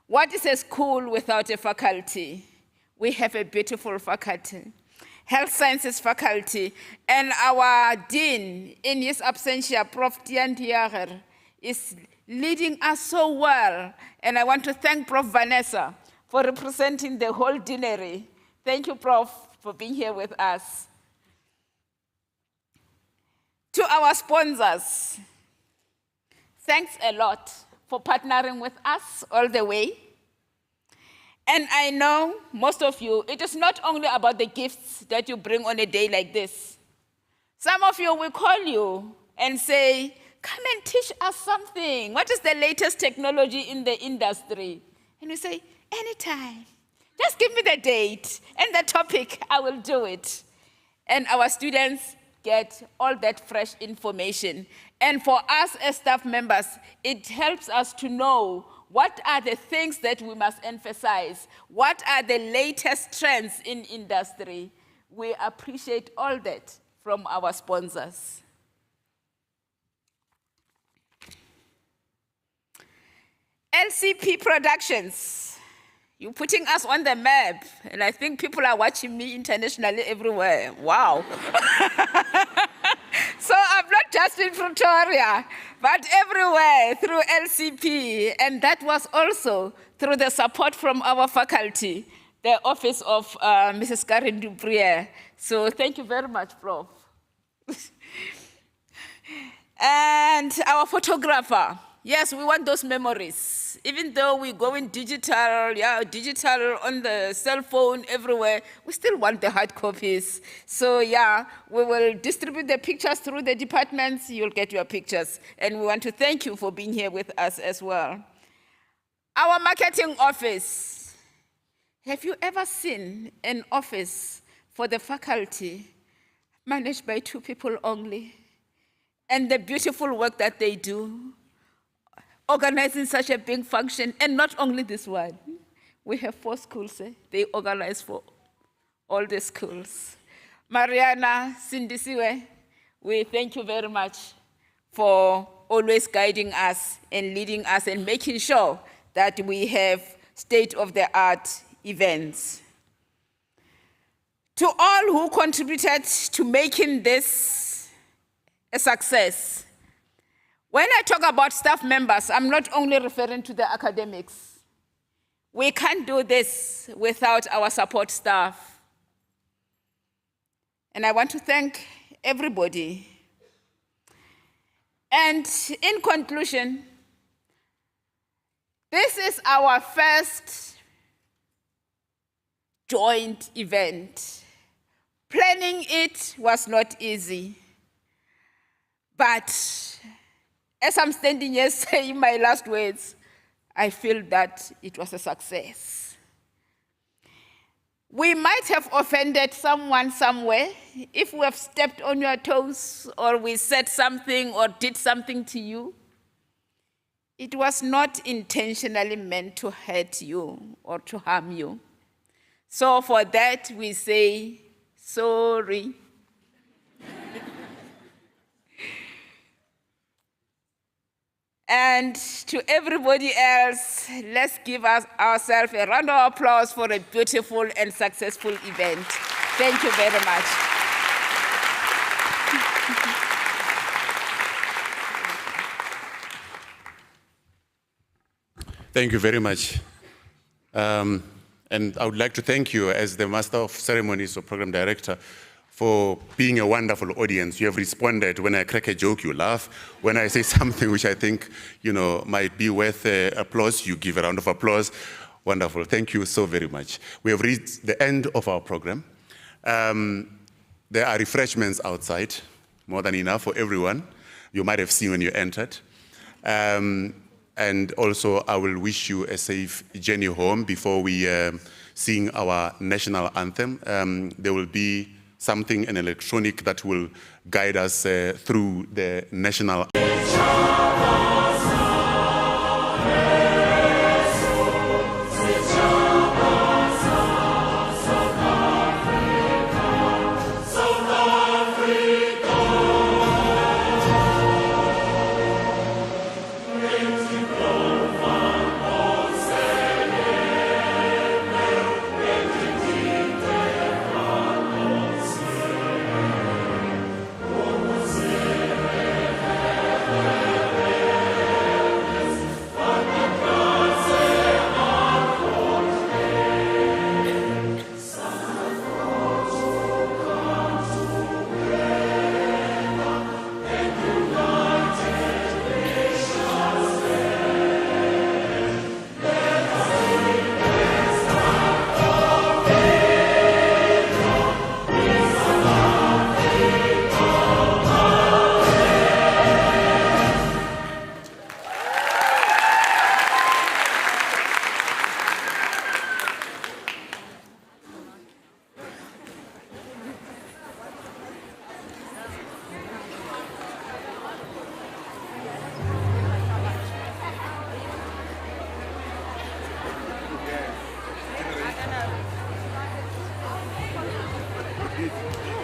Speaker 9: What is a school without a faculty? We have a beautiful faculty. Health Sciences faculty, and our dean, in his absentia, Prof. Tian Diager, is leading us so well. And I want to thank Prof. Vanessa for representing the whole deanery. Thank you, Prof, for being here with us. To our sponsors, thanks a lot for partnering with us all the way. And I know most of you, it is not only about the gifts that you bring on a day like this. Some of you will call you and say, come and teach us something. What is the latest technology in the industry? And we say, anytime. Just give me the date and the topic, I will do it. And our students get all that fresh information. And for us as staff members, it helps us to know what are the things that we must emphasize? What are the latest trends in industry? We appreciate all that from our sponsors. LCP Productions, you're putting us on the map, and I think people are watching me internationally everywhere. Wow. So I'm not just in Pretoria, but everywhere through LCP, and that was also through the support from our faculty, the office of Mrs. Karen Duprier. So thank you very much, Prof. And our photographer, yes, we want those memories. Even though we're going digital, digital on the cell phone everywhere, we still want the hard copies. So we will distribute the pictures through the departments, you'll get your pictures. And we want to thank you for being here with us as well. Our marketing office. Have you ever seen an office for the faculty? managed by 2 people only, and the beautiful work that they do, organizing such a big function, and not only this one. We have 4 schools, they organize for all the schools. Mariana Sindisiwe, we thank you very much for always guiding us and leading us and making sure that we have state-of-the-art events. To all who contributed to making this a success, when I talk about staff members, I'm not only referring to the academics. We can't do this without our support staff. And I want to thank everybody. And in conclusion, this is our first joint event. Planning it was not easy. But as I'm standing here saying my last words, I feel that it was a success. We might have offended someone somewhere if we have stepped on your toes or we said something or did something to you. It was not intentionally meant to hurt you or to harm you. So for that, we say, sorry. And to everybody else, let's give ourselves a round of applause for a beautiful and successful event. Thank you very much.
Speaker 1: Thank you very much. And I would like to thank you as the Master of Ceremonies or Program Director for being a wonderful audience. You have responded. When I crack a joke, you laugh. When I say something which I think, might be worth applause, you give a round of applause. Wonderful. Thank you so very much. We have reached the end of our program. There are refreshments outside, more than enough for everyone. You might have seen when you entered. And also, I will wish you a safe journey home before we sing our national anthem. There will be something, an electronic, that will guide us through the national
Speaker 12: Thank you.